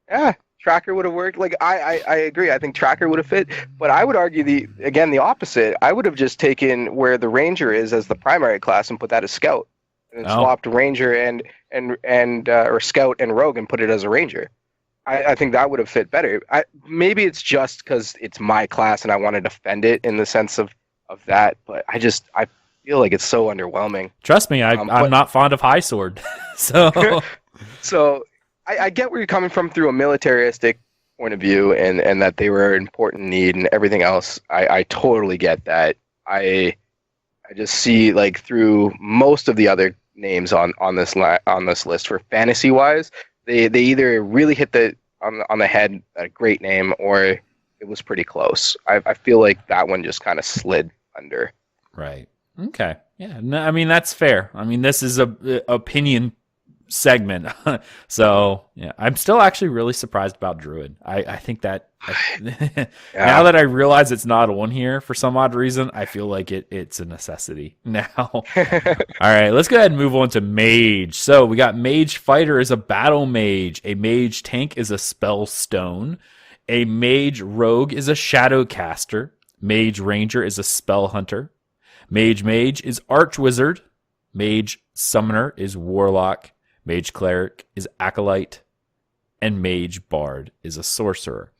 Yeah, tracker would have worked. Like I agree. I think tracker would have fit, but I would argue the opposite. I would have just taken where the ranger is as the primary class and put that as scout, and swapped ranger and or scout and rogue and put it as a ranger. I think that would have fit better. Maybe it's just because it's my class and I want to defend it in the sense of that, but I feel like it's so underwhelming. Trust me, I'm not fond of high sword, so. So I get where you're coming from through a militaristic point of view, and that they were an important need and everything else. I totally get that. I just see like through most of the other names on this list for fantasy wise, they either really hit on the head a great name or it was pretty close. I feel like that one just kind of slid under. Right. Okay. Yeah. No, I mean that's fair. I mean this is a opinion segment. So yeah, I'm still actually really surprised about Druid. I think that now that I realize it's not on here for some odd reason, I feel like it's a necessity now. All right, let's go ahead and move on to Mage. So we got Mage Fighter is a battle mage. A Mage Tank is a spell stone. A Mage Rogue is a shadow caster. Mage Ranger is a spell hunter. Mage is Arch Wizard. Mage Summoner is Warlock. Mage Cleric is Acolyte, and Mage Bard is a Sorcerer.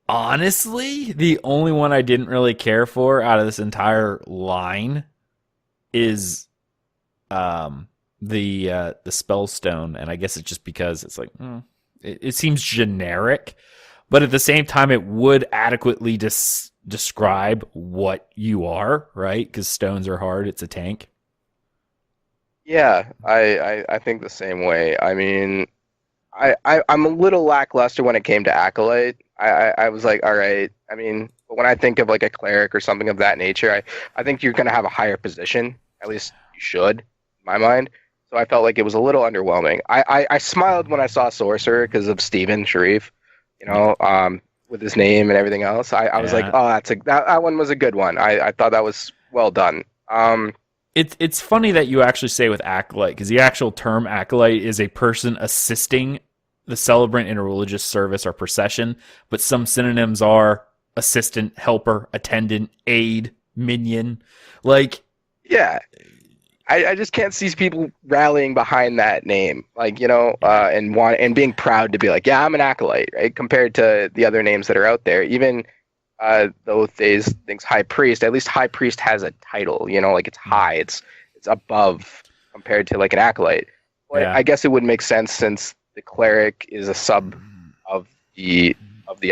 Honestly, the only one I didn't really care for out of this entire line is the Spellstone, and I guess it's just because it's like it seems generic, but at the same time, it would adequately describe what you are, right? Because stones are hard. It's a tank. Yeah, I think the same way. I mean, I'm a little lackluster when it came to Acolyte. I was like, all right. I mean, but when I think of like a cleric or something of that nature, I think you're going to have a higher position. At least you should, in my mind. So I felt like it was a little underwhelming. I smiled when I saw Sorcerer because of Steven Sharif, with his name and everything else. I was like, oh, that one was a good one. I thought that was well done. It's funny that you actually say with acolyte, because the actual term acolyte is a person assisting the celebrant in a religious service or procession, but some synonyms are assistant, helper, attendant, aid, minion. Like, yeah, I just can't see people rallying behind that name, like, and being proud to be like, yeah, I'm an acolyte, right? Compared to the other names that are out there, even. Those days, things high priest. At least high priest has a title, like it's high, it's above compared to like an acolyte. But I guess it would make sense since the cleric is a sub of the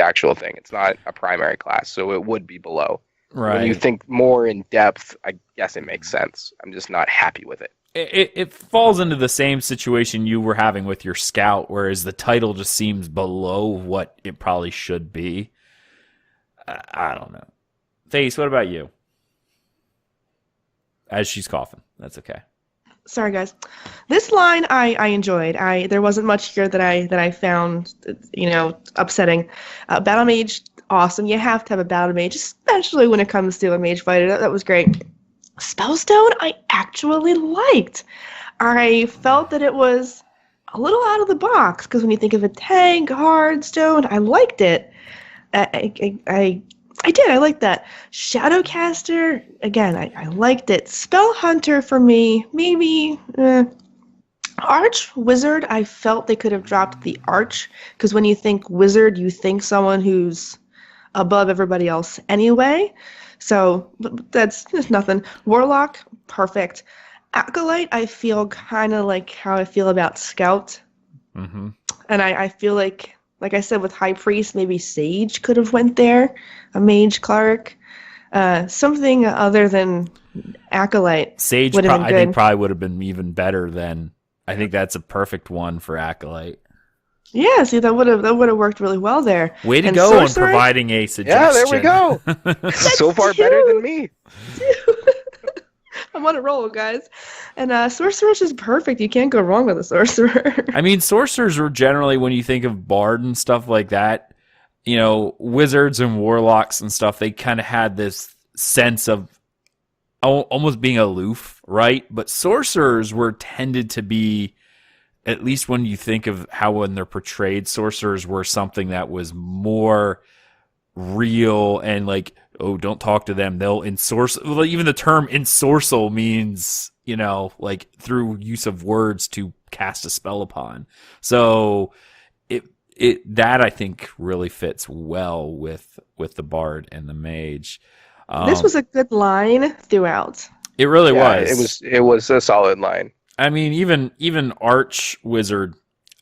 actual thing. It's not a primary class, so it would be below. Right. When you think more in depth, I guess it makes sense. I'm just not happy with it. It falls into the same situation you were having with your scout, whereas the title just seems below what it probably should be. I don't know. Thais, what about you? As she's coughing. That's okay. Sorry, guys. This line I enjoyed. There wasn't much here that I found, upsetting. Battle Mage, awesome. You have to have a Battle Mage, especially when it comes to a Mage Fighter. That was great. Spellstone, I actually liked. I felt that it was a little out of the box, because when you think of a tank, hard stone, I liked it. I did. I liked that. Shadowcaster, again, I liked it. Spell Hunter for me, maybe. Arch Wizard, I felt they could have dropped the Arch, because when you think Wizard, you think someone who's above everybody else anyway. So that's just nothing. Warlock, perfect. Acolyte, I feel kind of like how I feel about Scout. Mm-hmm. And I feel like I said with High Priest, maybe Sage could have went there. A Mage Cleric. Something other than Acolyte. Sage, would have been I good. think, probably would have been even better than. I think that's a perfect one for Acolyte. Yeah, see, that would have worked really well there. Way to And go on sorcerer? providing a Yeah, suggestion. there we go. So far better than me. I'm on a roll, guys. And sorcerer is just perfect. You can't go wrong with a sorcerer. I mean, sorcerers were generally, when you think of bard and stuff like that, you know, wizards and warlocks and stuff, they kind of had this sense of almost being aloof, right? But sorcerers were tended to be, at least when you think of how when they're portrayed, sorcerers were something that was more real and like, oh, don't talk to them. They'll ensorcel. Well, even the term ensorcel means, you know, like through use of words to cast a spell upon. So that I think really fits well with the bard and the mage. This was a good line throughout. It really Yeah, was. it was a solid line. I mean, even arch wizard,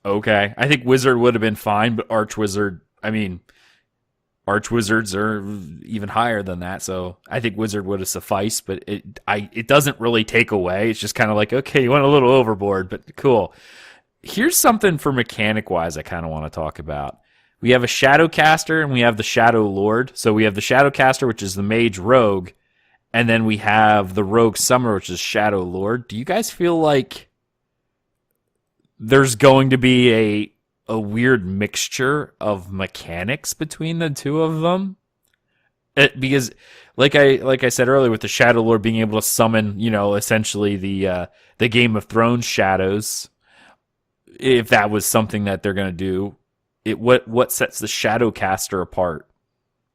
okay. I think wizard would have been fine, but arch wizard, I mean, arch wizards are even higher than that, so I think wizard would have sufficed. But it doesn't really take away. It's just kind of like, okay, you went a little overboard, but cool. Here's something for mechanic wise I kind of want to talk about. We have a Shadowcaster and we have the Shadow Lord. So we have the Shadowcaster, which is the Mage Rogue, and then we have the Rogue Summoner, which is Shadow Lord. Do you guys feel like there's going to be a weird mixture of mechanics between the two of them? Because like I said earlier, with the Shadow Lord being able to summon, you know, essentially the Game of Thrones shadows, if that was something that they're going to do, what sets the Shadowcaster apart?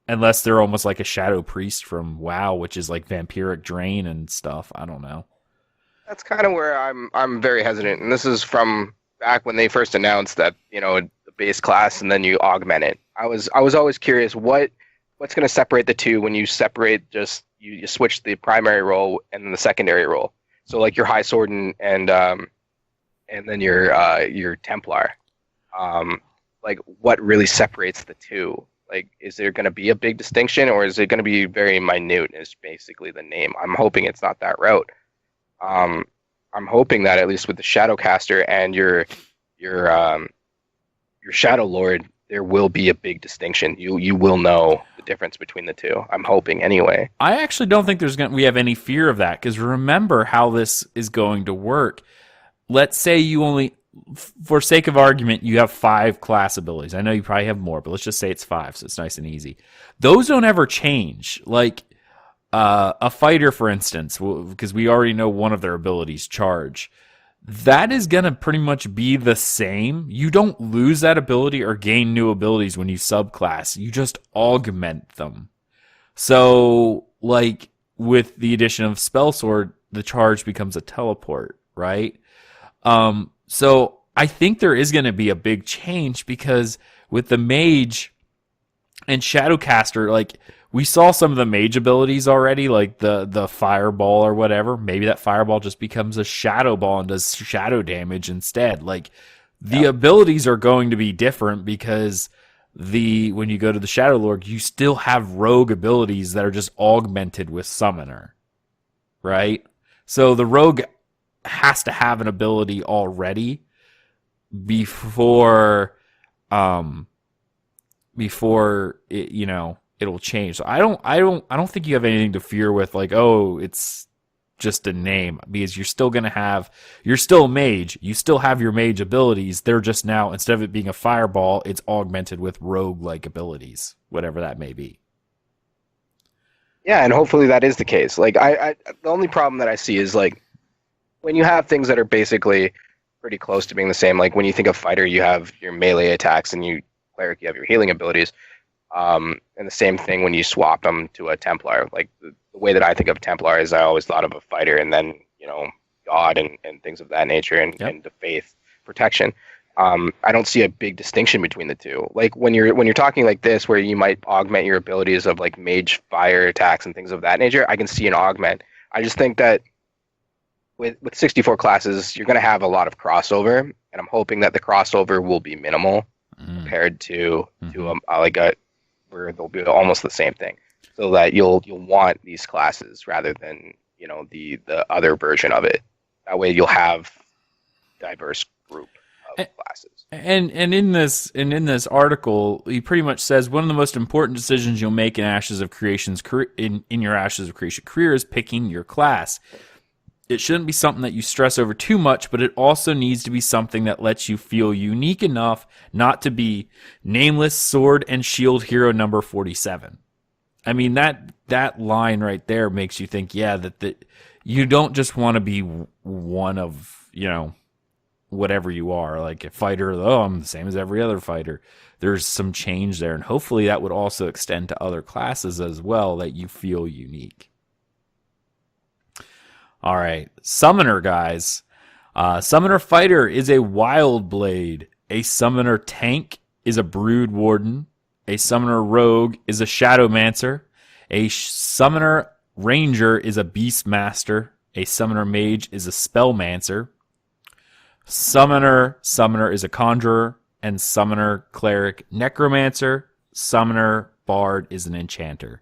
Unless they're almost like a Shadow Priest from WoW, which is like vampiric drain and stuff. I don't know. That's kind of where I'm very hesitant, and this is from back when they first announced that, you know, the base class and then you augment it. I was always curious what's going to separate the two when you separate just you switch the primary role and then the secondary role. So like your High Sword and then your Templar. Like what really separates the two? Like, is there going to be a big distinction, or is it going to be very minute? Is basically the name. I'm hoping it's not that route. I'm hoping that at least with the Shadowcaster and your Shadow Lord, there will be a big distinction. You will know the difference between the two. I'm hoping anyway. I actually don't think we have any fear of that, because remember how this is going to work. Let's say you only, for sake of argument, you have 5 class abilities. I know you probably have more, but let's just say it's 5, so it's nice and easy. Those don't ever change. Like a fighter, for instance, because we already know one of their abilities, charge. That is going to pretty much be the same. You don't lose that ability or gain new abilities when you subclass. You just augment them. So, like, with the addition of Spell Sword, the charge becomes a teleport, right? So I think there is going to be a big change, because with the Mage and Shadowcaster, like, we saw some of the Mage abilities already, like the Fireball or whatever. Maybe that Fireball just becomes a Shadow Ball and does shadow damage instead. Like, the abilities are going to be different, because when you go to the Shadow Lord, you still have rogue abilities that are just augmented with Summoner, right? So the rogue has to have an ability already before it, you know, it'll change. So I don't think you have anything to fear with, like, oh, it's just a name, because you're still a mage. You still have your mage abilities. They're just now, instead of it being a fireball, it's augmented with rogue-like abilities, whatever that may be. Yeah, and hopefully that is the case. Like, I the only problem that I see is, like, when you have things that are basically pretty close to being the same, like when you think of fighter, you have your melee attacks, and cleric, you have your healing abilities. And the same thing when you swap them to a Templar. Like, the way that I think of Templar is I always thought of a fighter, and then, you know, God and things of that nature, and the faith protection. I don't see a big distinction between the two. Like, when you're talking like this, where you might augment your abilities of like mage fire attacks and things of that nature, I can see an augment. I just think that with 64 classes, you're going to have a lot of crossover, and I'm hoping that the crossover will be minimal compared to where they'll be almost the same thing, so that you'll want these classes rather than, you know, the other version of it. That way you'll have diverse group classes. And in this article, he pretty much says one of the most important decisions you'll make in Ashes of Creation's in your Ashes of Creation career is picking your class. It shouldn't be something that you stress over too much, but it also needs to be something that lets you feel unique enough not to be nameless sword and shield hero number 47. I mean, that line right there makes you think, yeah, that you don't just want to be one of, whatever you are, like a fighter. Oh, I'm the same as every other fighter. There's some change there, and hopefully that would also extend to other classes as well, that you feel unique. All right, Summoner, guys. Summoner Fighter is a Wild Blade. A Summoner Tank is a Brood Warden. A Summoner Rogue is a Shadowmancer. A Summoner Ranger is a Beastmaster. A Summoner Mage is a Spellmancer. Summoner is a Conjurer. And Summoner Cleric Necromancer. Summoner Bard is an Enchanter.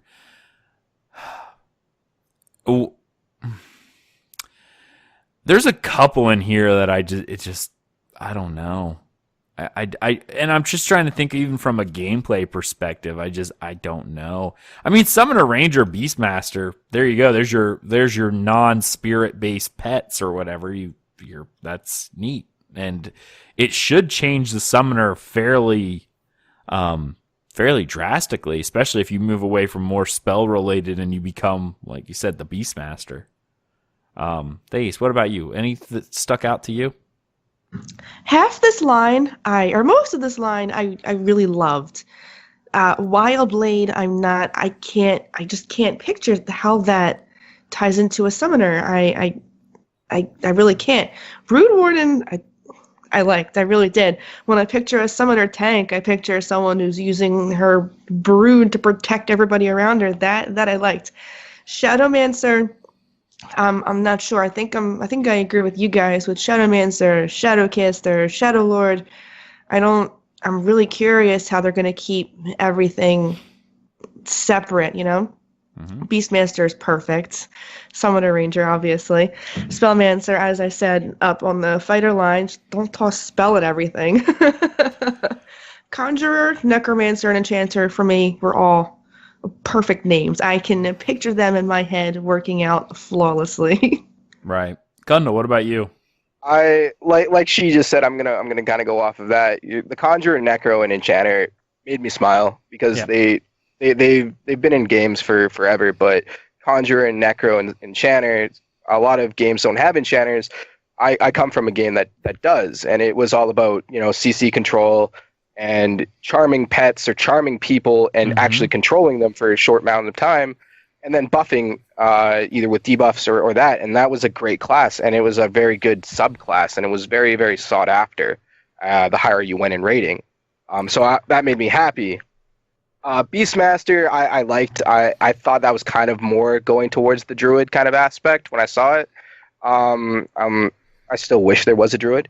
Oh. There's a couple in here that I don't know. And I'm just trying to think even from a gameplay perspective. I don't know. I mean, Summoner Ranger Beastmaster. There you go. There's your non-spirit based pets or whatever. That's neat, and it should change the Summoner fairly drastically, especially if you move away from more spell related and you become, like you said, the Beastmaster. Thais, what about you? Any that stuck out to you? Half this line, most of this line, I really loved. Wild Blade, I just can't picture how that ties into a summoner. I really can't. Brood Warden, I liked. I really did. When I picture a summoner tank, I picture someone who's using her brood to protect everybody around her. That I liked. Shadowmancer, I'm not sure. I think I agree with you guys with Shadowmancer, Shadowcaster, Shadow Lord. I'm really curious how they're going to keep everything separate, Mm-hmm. Beastmaster is perfect. Summoner Ranger, obviously. Spellmancer, as I said, up on the fighter line. Don't toss spell at everything. Conjurer, Necromancer, and Enchanter, for me, were all perfect names. I can picture them in my head working out flawlessly. Right. Gundam, what about you? I like she just said. I'm gonna kind of go off of that. The Conjurer, Necro, and Enchanter made me smile because they've been in games for forever. But Conjurer and Necro and Enchanter, a lot of games don't have enchanters. I come from a game that does, and it was all about CC control and charming pets or charming people and actually controlling them for a short amount of time, and then buffing either with debuffs or that. And that was a great class, and it was a very good subclass, and it was very, very sought after the higher you went in rating. So that made me happy. Beastmaster, I liked. I thought that was kind of more going towards the druid kind of aspect when I saw it. I still wish there was a druid.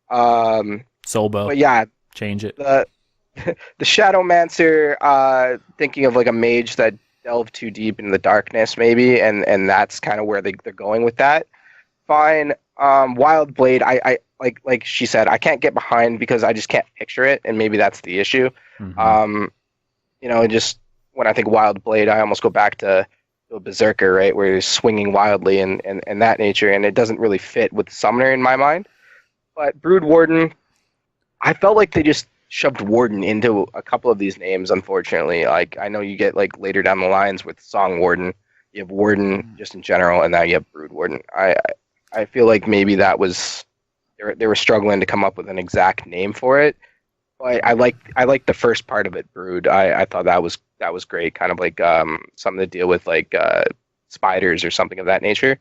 Soulbow. But yeah. Change it. The Shadowmancer, thinking of like a mage that delved too deep into the darkness, maybe, and that's kind of where they're going with that. Fine. Wild Blade, I like she said, I can't get behind because I just can't picture it, and maybe that's the issue. Just when I think Wild Blade, I almost go back to a Berserker, right, where he's swinging wildly and that nature, and it doesn't really fit with the Summoner in my mind. But Brood Warden, I felt like they just shoved Warden into a couple of these names, unfortunately. Like, I know you get, like, later down the lines with Song Warden, you have Warden just in general, and now you have Brood Warden. I feel like maybe that was... They were struggling to come up with an exact name for it. But I like the first part of it, Brood. I thought that was great, kind of like something to deal with, like, spiders or something of that nature.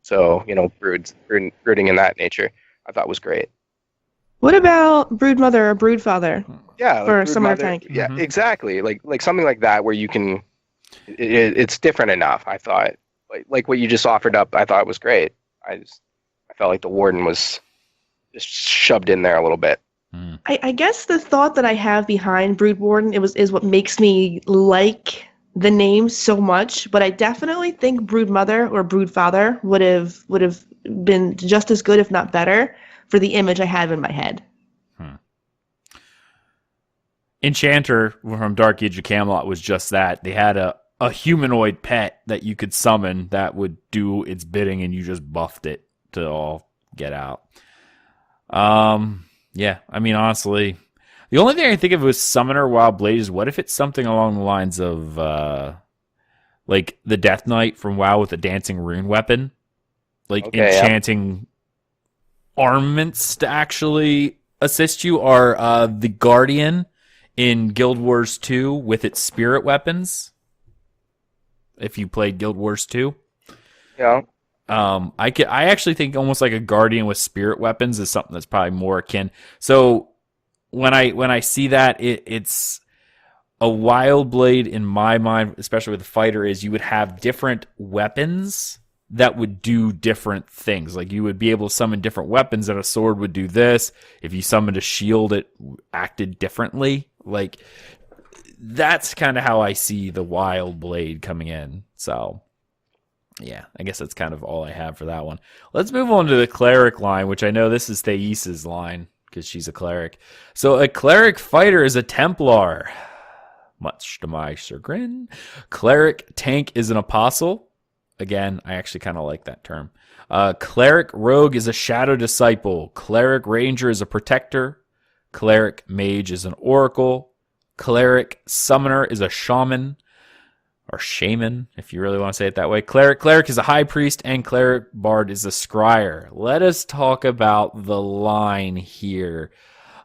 So, brooding in that nature, I thought was great. What about Brood Mother or Brood Father? Yeah, like for Summoner Tank. Yeah, exactly. Like something like that where you can. It's different enough. I thought, like what you just offered up. I thought it was great. I felt like the Warden was just shoved in there a little bit. I guess the thought that I have behind Brood Warden is what makes me like the name so much. But I definitely think Brood Mother or Brood Father would have been just as good, if not better. for the image I have in my head. Enchanter from Dark Age of Camelot was just that. They had a humanoid pet that you could summon that would do its bidding, and you just buffed it to all get out. Yeah, I mean, honestly, the only thing I think of was Summoner Wild Blade is what if it's something along the lines of like the Death Knight from WoW with a dancing rune weapon, like enchanting armaments to actually assist you, or the Guardian in Guild Wars 2 with its spirit weapons. If you played Guild Wars 2. Yeah. I actually think almost like a Guardian with spirit weapons is something that's probably more akin. So when I see that, it's a Wild Blade in my mind, especially with the fighter, is you would have different weapons that would do different things. Like you would be able to summon different weapons, and a sword would do this. If you summoned a shield, it acted differently. Like that's kind of how I see the Wild Blade coming in. So yeah, I guess that's kind of all I have for that one. Let's move on to the Cleric line, which I know this is Thais' line because she's a Cleric. So a Cleric fighter is a Templar, much to my chagrin. Cleric tank is an Apostle. Again, I actually kind of like that term. Cleric rogue is a Shadow Disciple. Cleric ranger is a Protector. Cleric mage is an Oracle. Cleric summoner is a Shaman, or Shaman, if you really want to say it that way. Cleric is a High Priest, and Cleric bard is a Scryer. Let us talk about the line here.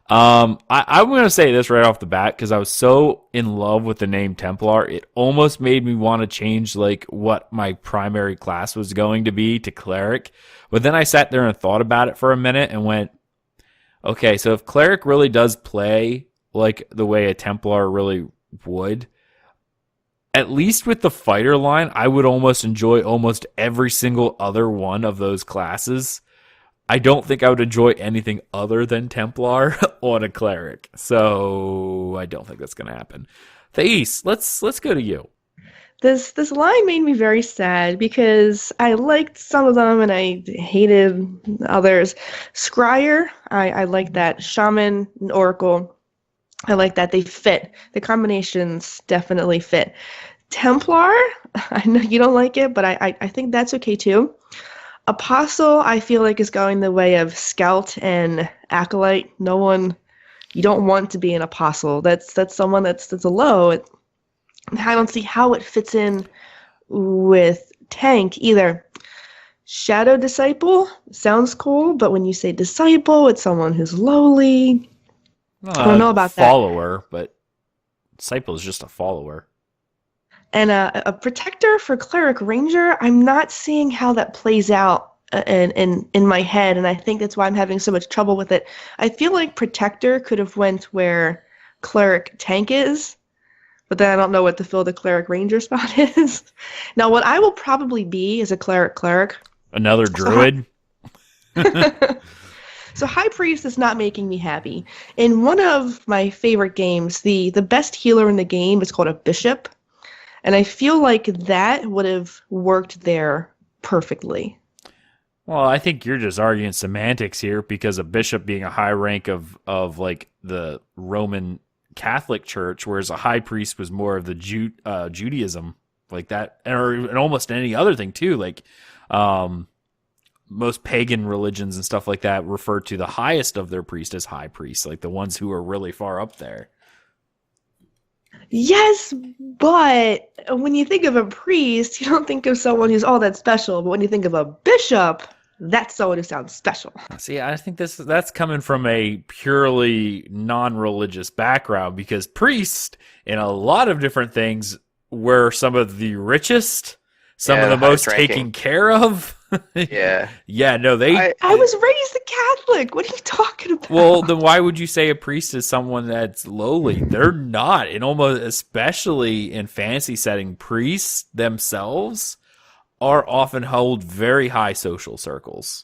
I'm going to say this right off the bat because I was so in love with the name Templar, it almost made me want to change like what my primary class was going to be to Cleric. But then I sat there and thought about it for a minute and went, okay, so if Cleric really does play like the way a Templar really would, at least with the fighter line, I would almost enjoy almost every single other one of those classes. I don't think I would enjoy anything other than Templar on a Cleric. So I don't think that's going to happen. Thais, let's go to you. This line made me very sad because I liked some of them and I hated others. Scryer, I like that. Shaman and Oracle, I like that. They fit. The combinations definitely fit. Templar, I know you don't like it, but I think that's okay too. Apostle, I feel like, is going the way of Scout and Acolyte. You don't want to be an Apostle. That's someone that's a low. I don't see how it fits in with Tank either. Shadow Disciple sounds cool, but when you say Disciple, it's someone who's lowly. I don't know about follower, but Disciple is just a follower. And a Protector for Cleric Ranger, I'm not seeing how that plays out in my head, and I think that's why I'm having so much trouble with it. I feel like Protector could have went where Cleric Tank is, but then I don't know what to fill the Cleric Ranger spot is. Now, what I will probably be is a Cleric. Another Druid? So High Priest is not making me happy. In one of my favorite games, the best healer in the game is called a Bishop. And I feel like that would have worked there perfectly. Well, I think you're just arguing semantics here because a bishop being a high rank of like the Roman Catholic Church, whereas a high priest was more of the Judaism, like that, and almost any other thing too. Like most pagan religions and stuff like that refer to the highest of their priests as high priests, like the ones who are really far up there. Yes, but when you think of a priest, you don't think of someone who's all that special. But when you think of a bishop, that's someone who sounds special. See, I think that's coming from a purely non-religious background because priests, in a lot of different things, were some of the richest, some of the most taken care of. Yeah. Yeah, no, I was raised a Catholic. What are you talking about? Well, then why would you say a priest is someone that's lowly? They're not. And almost especially in fantasy setting, priests themselves are often held very high social circles.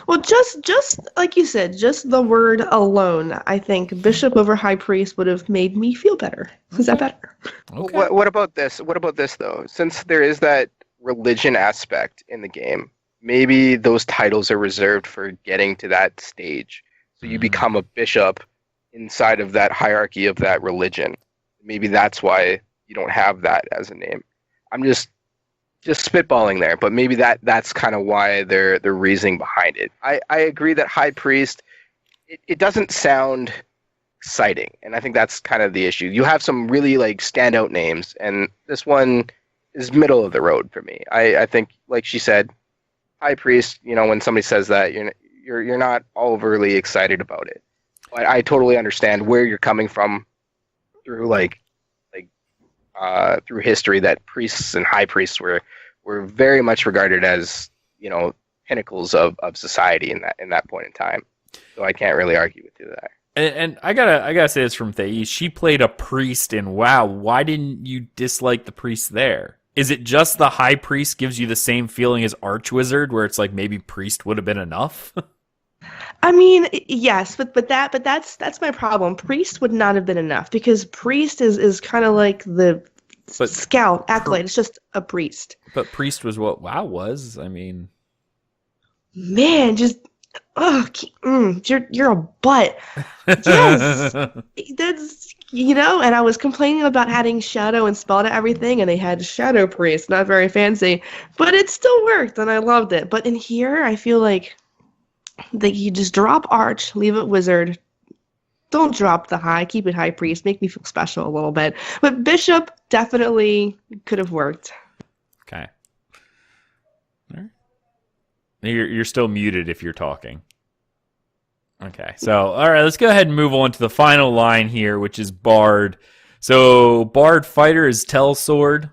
Well, just like you said, just the word alone, I think bishop over high priest would have made me feel better. Is that better? Okay. What about this? What about this though? Since there is that religion aspect in the game, maybe those titles are reserved for getting to that stage. So you become a bishop inside of that hierarchy of that religion. Maybe that's why you don't have that as a name. I'm just spitballing there, but maybe that's kind of why they're reasoning behind it. I agree that high priest, it doesn't sound exciting, and I think that's kind of the issue. You have some really like standout names, and this one is middle of the road for me. I think, like she said, high priest. You know, when somebody says that, you're not overly excited about it. But I totally understand where you're coming from through through history, that priests and high priests were very much regarded as, you know, pinnacles of society in that point in time. So I can't really argue with you there. And I gotta say this from Thais. She played a priest in WoW. Why didn't you dislike the priest there? Is it just the high priest gives you the same feeling as archwizard, where it's like maybe priest would have been enough? I mean, yes, but that's my problem. Priest would not have been enough, because priest is kind of like the scout acolyte. It's just a priest. But priest was what WoW was. I mean, man, just you're a butt. Yes, that's, you know. And I was complaining about adding shadow and spell to everything, and they had shadow priest, not very fancy, but it still worked, and I loved it. But in here, I feel like that you just drop arch, leave it wizard. Don't drop the high, keep it high priest, make me feel special a little bit. But bishop definitely could have worked. Okay. All right. You're still muted if you're talking. Okay. So, all right, let's go ahead and move on to the final line here, which is Bard. So, Bard fighter is Tellsword.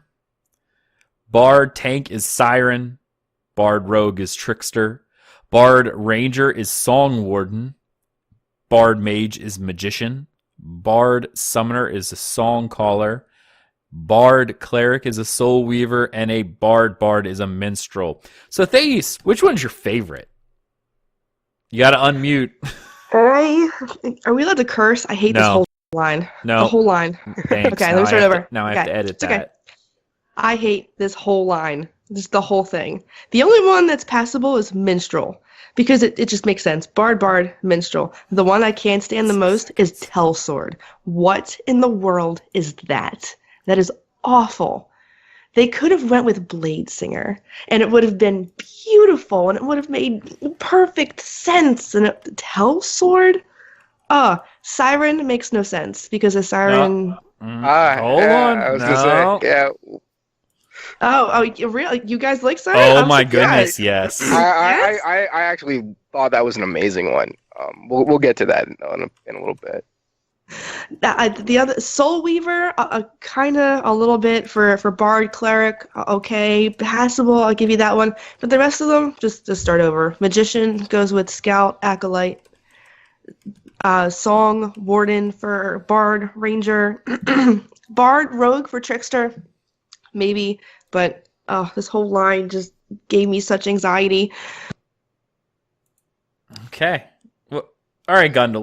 Bard tank is Siren. Bard rogue is Trickster. Bard Ranger is Song Warden. Bard Mage is Magician. Bard Summoner is a Song Caller. Bard Cleric is a Soul Weaver. And a Bard is a Minstrel. So, Thais, which one's your favorite? You got to unmute. Are we allowed to curse? I hate this whole line. No. The whole line. Thanks. Okay, let me start over. Now I have to edit that. Okay. I hate this whole line. Just the whole thing. The only one that's passable is Minstrel, because it just makes sense. Bard, Minstrel. The one I can't stand the most is Tellsword. What in the world is that? That is awful. They could have went with Blade Singer, and it would have been beautiful, and it would have made perfect sense. And Tellsword? Siren makes no sense, because a Siren... Hold on. I was gonna say, yeah. Oh, you guys like Siren? Oh my goodness, yes. I actually thought that was an amazing one. We'll get to that in a little bit. The other Soul Weaver, kind of a little bit for Bard Cleric, okay, passable. I'll give you that one. But the rest of them, just start over. Magician goes with Scout, Acolyte. Song Warden for Bard Ranger. Bard Rogue for Trickster, maybe. But this whole line just gave me such anxiety. Okay. Well, all right, Gundel.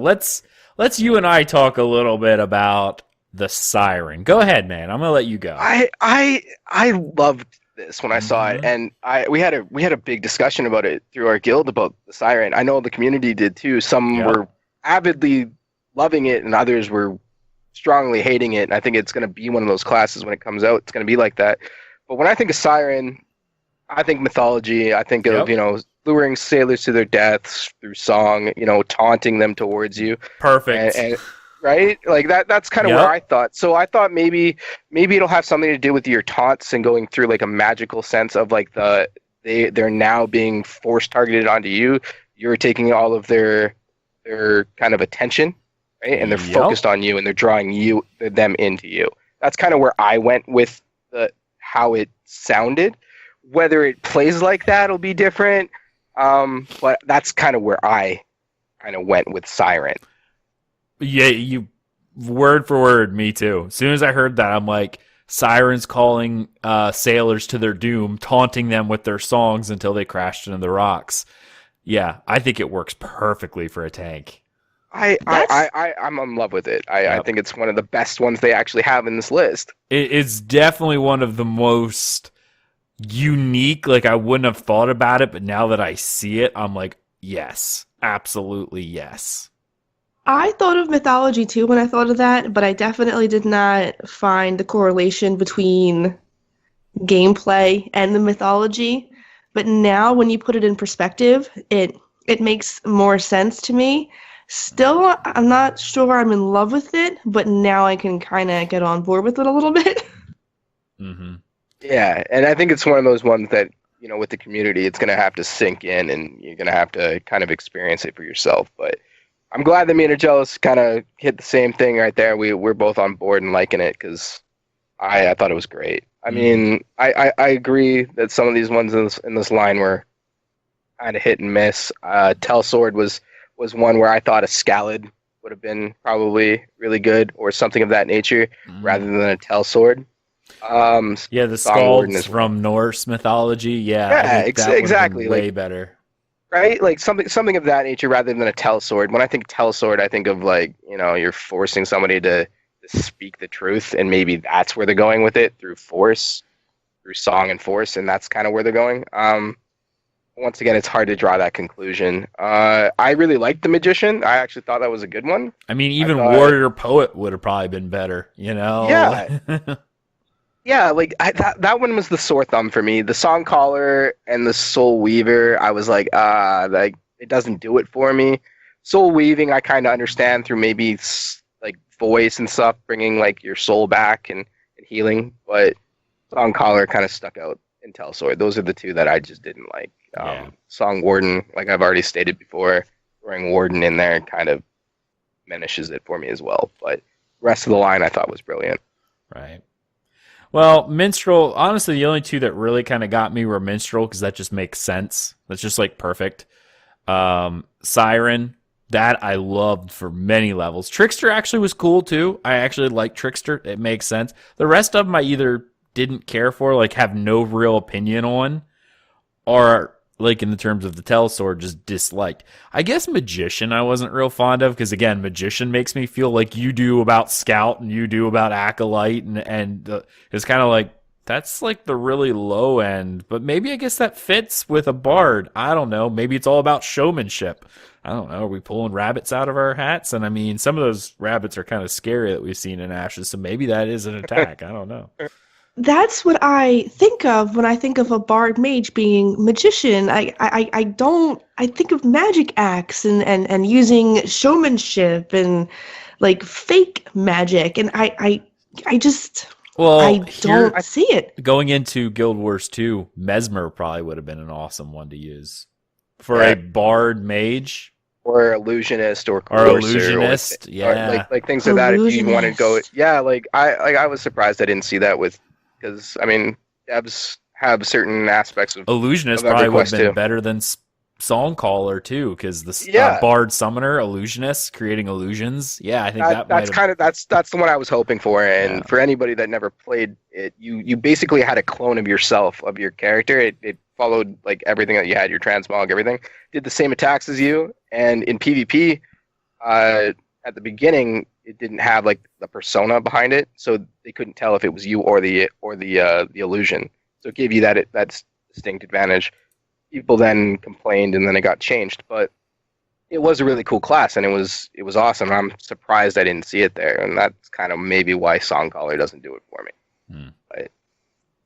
Let's you and I talk a little bit about the Siren. Go ahead, man. I'm gonna let you go. I loved this when I saw it, and we had a big discussion about it through our guild about the Siren. I know the community did too. Some were avidly loving it, and others were strongly hating it. And I think it's gonna be one of those classes when it comes out. It's gonna be like that. But when I think of Siren, I think mythology. I think of luring sailors to their deaths through song. Taunting them towards you. Perfect. And right, like that's kind of where I thought. So I thought maybe it'll have something to do with your taunts and going through like a magical sense of like they're now being force targeted onto you. You're taking all of their kind of attention, right? And they're focused on you, and they're drawing them into you. That's kind of where I went with how it sounded. Whether it plays like that will be different, but that's kind of where I kind of went with Siren. Yeah, you word for word, me too. As soon as I heard that, I'm like, Sirens calling sailors to their doom, taunting them with their songs until they crashed into the rocks. Yeah, I think it works perfectly for a tank. I'm in love with it. I think it's one of the best ones they actually have in this list. It's definitely one of the most unique. Like, I wouldn't have thought about it, but now that I see it, I'm like, yes, absolutely yes. I thought of mythology too when I thought of that, but I definitely did not find the correlation between gameplay and the mythology. But now when you put it in perspective, it makes more sense to me. Still, I'm not sure I'm in love with it, but now I can kind of get on board with it a little bit. Mm-hmm. Yeah, and I think it's one of those ones that, with the community, it's going to have to sink in and you're going to have to kind of experience it for yourself. But I'm glad that me and Aggelos kind of hit the same thing right there. We're both on board and liking it because I thought it was great. I mean, I agree that some of these ones in this line were kind of hit and miss. Telsword was one where I thought a Scalad would have been probably really good or something of that nature rather than a Telsword. Yeah, the Scalds from Norse mythology. Yeah, I think that exactly. Way better. Right? Like something of that nature rather than a Telsword. When I think Telsword, I think of like, you're forcing somebody to speak the truth, and maybe that's where they're going with it, through force, through song and force, and that's kind of where they're going. Once again, it's hard to draw that conclusion. I really liked the Magician. I actually thought that was a good one. I mean, even Warrior Poet would have probably been better, Yeah. Yeah, like that one was the sore thumb for me. The Song Caller and the Soul Weaver, I was like, like it doesn't do it for me. Soul Weaving, I kind of understand through maybe like voice and stuff, bringing like your soul back and healing, but Song Caller kind of stuck out in Telsword. Those are the two that I just didn't like. Song Warden, like I've already stated before, throwing Warden in there kind of diminishes it for me as well. But the rest of the line I thought was brilliant. Right. Well, Minstrel, honestly, the only two that really kind of got me were Minstrel, because that just makes sense. That's just like perfect. Siren, that I loved for many levels. Trickster actually was cool too. I actually like Trickster. It makes sense. The rest of them I either didn't care for, like have no real opinion on, or like in the terms of the Telsword, just disliked. I guess Magician I wasn't real fond of, because again, Magician makes me feel like you do about Scout and you do about Acolyte, and it's kind of like, that's like the really low end, but maybe I guess that fits with a Bard. I don't know. Maybe it's all about showmanship. I don't know. Are we pulling rabbits out of our hats? And I mean, some of those rabbits are kind of scary that we've seen in Ashes, so maybe that is an attack. I don't know. That's what I think of when I think of a Bard Mage being Magician. I think of magic acts and using showmanship and like fake magic, and I just I don't see it. Going into Guild Wars 2, Mesmer probably would have been an awesome one to use for a Bard Mage. Or illusionist or illusionist, or like things like that. If you want to go, like I was surprised I didn't see that because I mean, devs have certain aspects of illusionist probably would have been better than Song Caller too, because the Bard Summoner, illusionist, creating illusions. Yeah, I think that's the one I was hoping for. And for anybody that never played it, you basically had a clone of yourself, of your character. It followed like everything that you had, your transmog, everything. Did the same attacks as you. And in PvP, at the beginning, it didn't have like the persona behind it, so they couldn't tell if it was you or the illusion. So it gave you that distinct advantage. People then complained, and then it got changed. But it was a really cool class, and it was awesome. I'm surprised I didn't see it there, and that's kind of maybe why Songcaller doesn't do it for me. But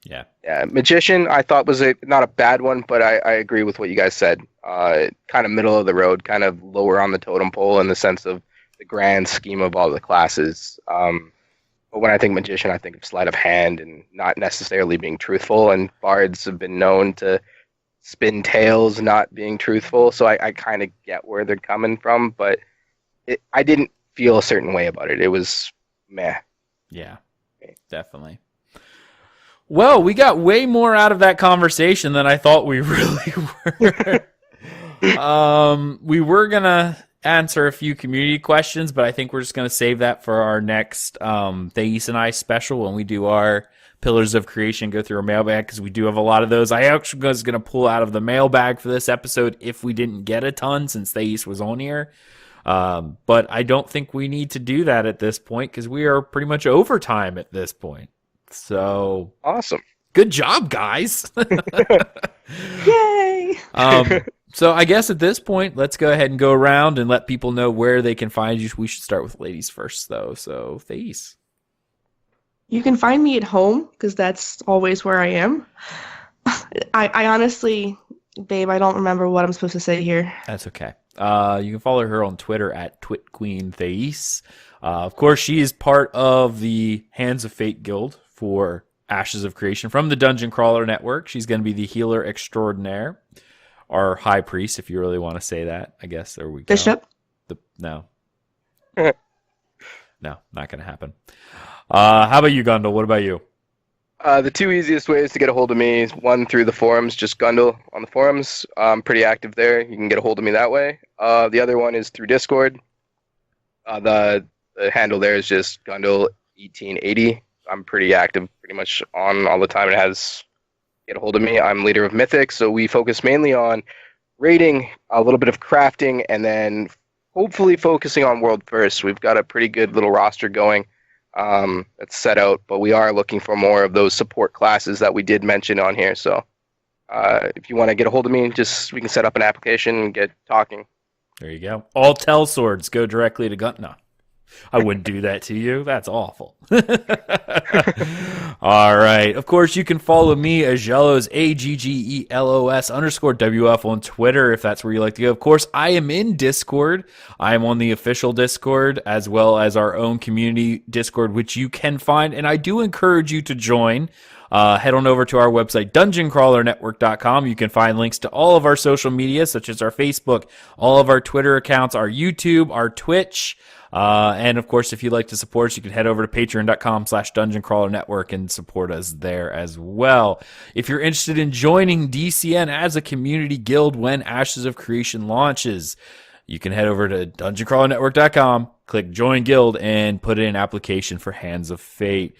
yeah, Magician I thought was not a bad one, but I agree with what you guys said. Kind of middle of the road, kind of lower on the totem pole in the sense of the grand scheme of all the classes. But when I think Magician, I think of sleight of hand and not necessarily being truthful. And Bards have been known to spin tails not being truthful, so I kind of get where they're coming from, but I didn't feel a certain way about it. It was meh. Yeah, definitely. Well, we got way more out of that conversation than I thought we really were. We were going to answer a few community questions, but I think we're just going to save that for our next Thais and I special when we do our Pillars of Creation, go through our mailbag, because we do have a lot of those. I actually was going to pull out of the mailbag for this episode if we didn't get a ton, since Thais was on here. But I don't think we need to do that at this point, because we are pretty much overtime at this point. So awesome. Good job, guys. Yay! So I guess at this point, let's go ahead and go around and let people know where they can find you. We should start with ladies first, though. So, Thais. You can find me at home, because that's always where I am. I honestly, babe, I don't remember what I'm supposed to say here. That's okay. You can follow her on Twitter at TwitQueenThais. Of course, she is part of the Hands of Fate Guild for Ashes of Creation from the Dungeon Crawler Network. She's going to be the healer extraordinaire, or high priest, if you really want to say that. I guess there we go. Bishop? No. No, not going to happen. How about you, Gundle? What about you? The two easiest ways to get a hold of me is one through the forums, just Gundle on the forums. I'm pretty active there. You can get a hold of me that way. The other one is through Discord. The handle there is just Gundle1880. I'm pretty active, pretty much on all the time. It has get a hold of me. I'm leader of Mythic, so we focus mainly on raiding, a little bit of crafting, and then hopefully focusing on World First. We've got a pretty good little roster going. That's set out, but we are looking for more of those support classes that we did mention on here. So if you want to get a hold of me, we can set up an application and get talking. There you go. All tell swords go directly to Gun. No, I wouldn't do that to you. That's awful. All right. Of course, you can follow me, Aggelos, AGGELOS_WF on Twitter if that's where you like to go. Of course, I am in Discord. I am on the official Discord as well as our own community Discord, which you can find, and I do encourage you to join. Head on over to our website, dungeoncrawlernetwork.com. You can find links to all of our social media, such as our Facebook, all of our Twitter accounts, our YouTube, our Twitch. And of course, if you'd like to support us, you can head over to patreon.com/dungeoncrawlernetwork and support us there as well. If you're interested in joining DCN as a community guild when Ashes of Creation launches, you can head over to dungeoncrawlernetwork.com, click join guild, and put in an application for Hands of Fate.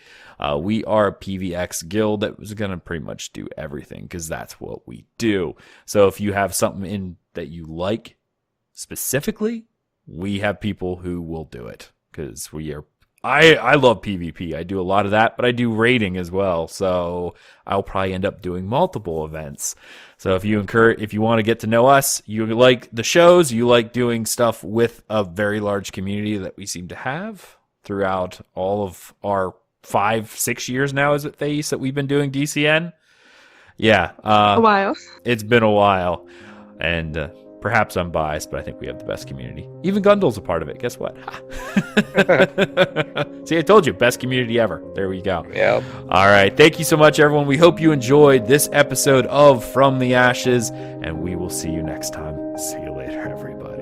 We are a PVX guild that was going to pretty much do everything because that's what we do. So if you have something in that you like specifically, we have people who will do it because we are. I love PvP. I do a lot of that, but I do raiding as well. So I'll probably end up doing multiple events. So if you want to get to know us, you like the shows, you like doing stuff with a very large community that we seem to have throughout all of our 5-6 years now, is it, Thais, that we've been doing DCN? Yeah. A while. It's been a while. And perhaps I'm biased, but I think we have the best community. Even Gundle's a part of it. Guess what? See, I told you, best community ever. There we go. Yeah. All right. Thank you so much, everyone. We hope you enjoyed this episode of From the Ashes, and we will see you next time. See you later, everybody.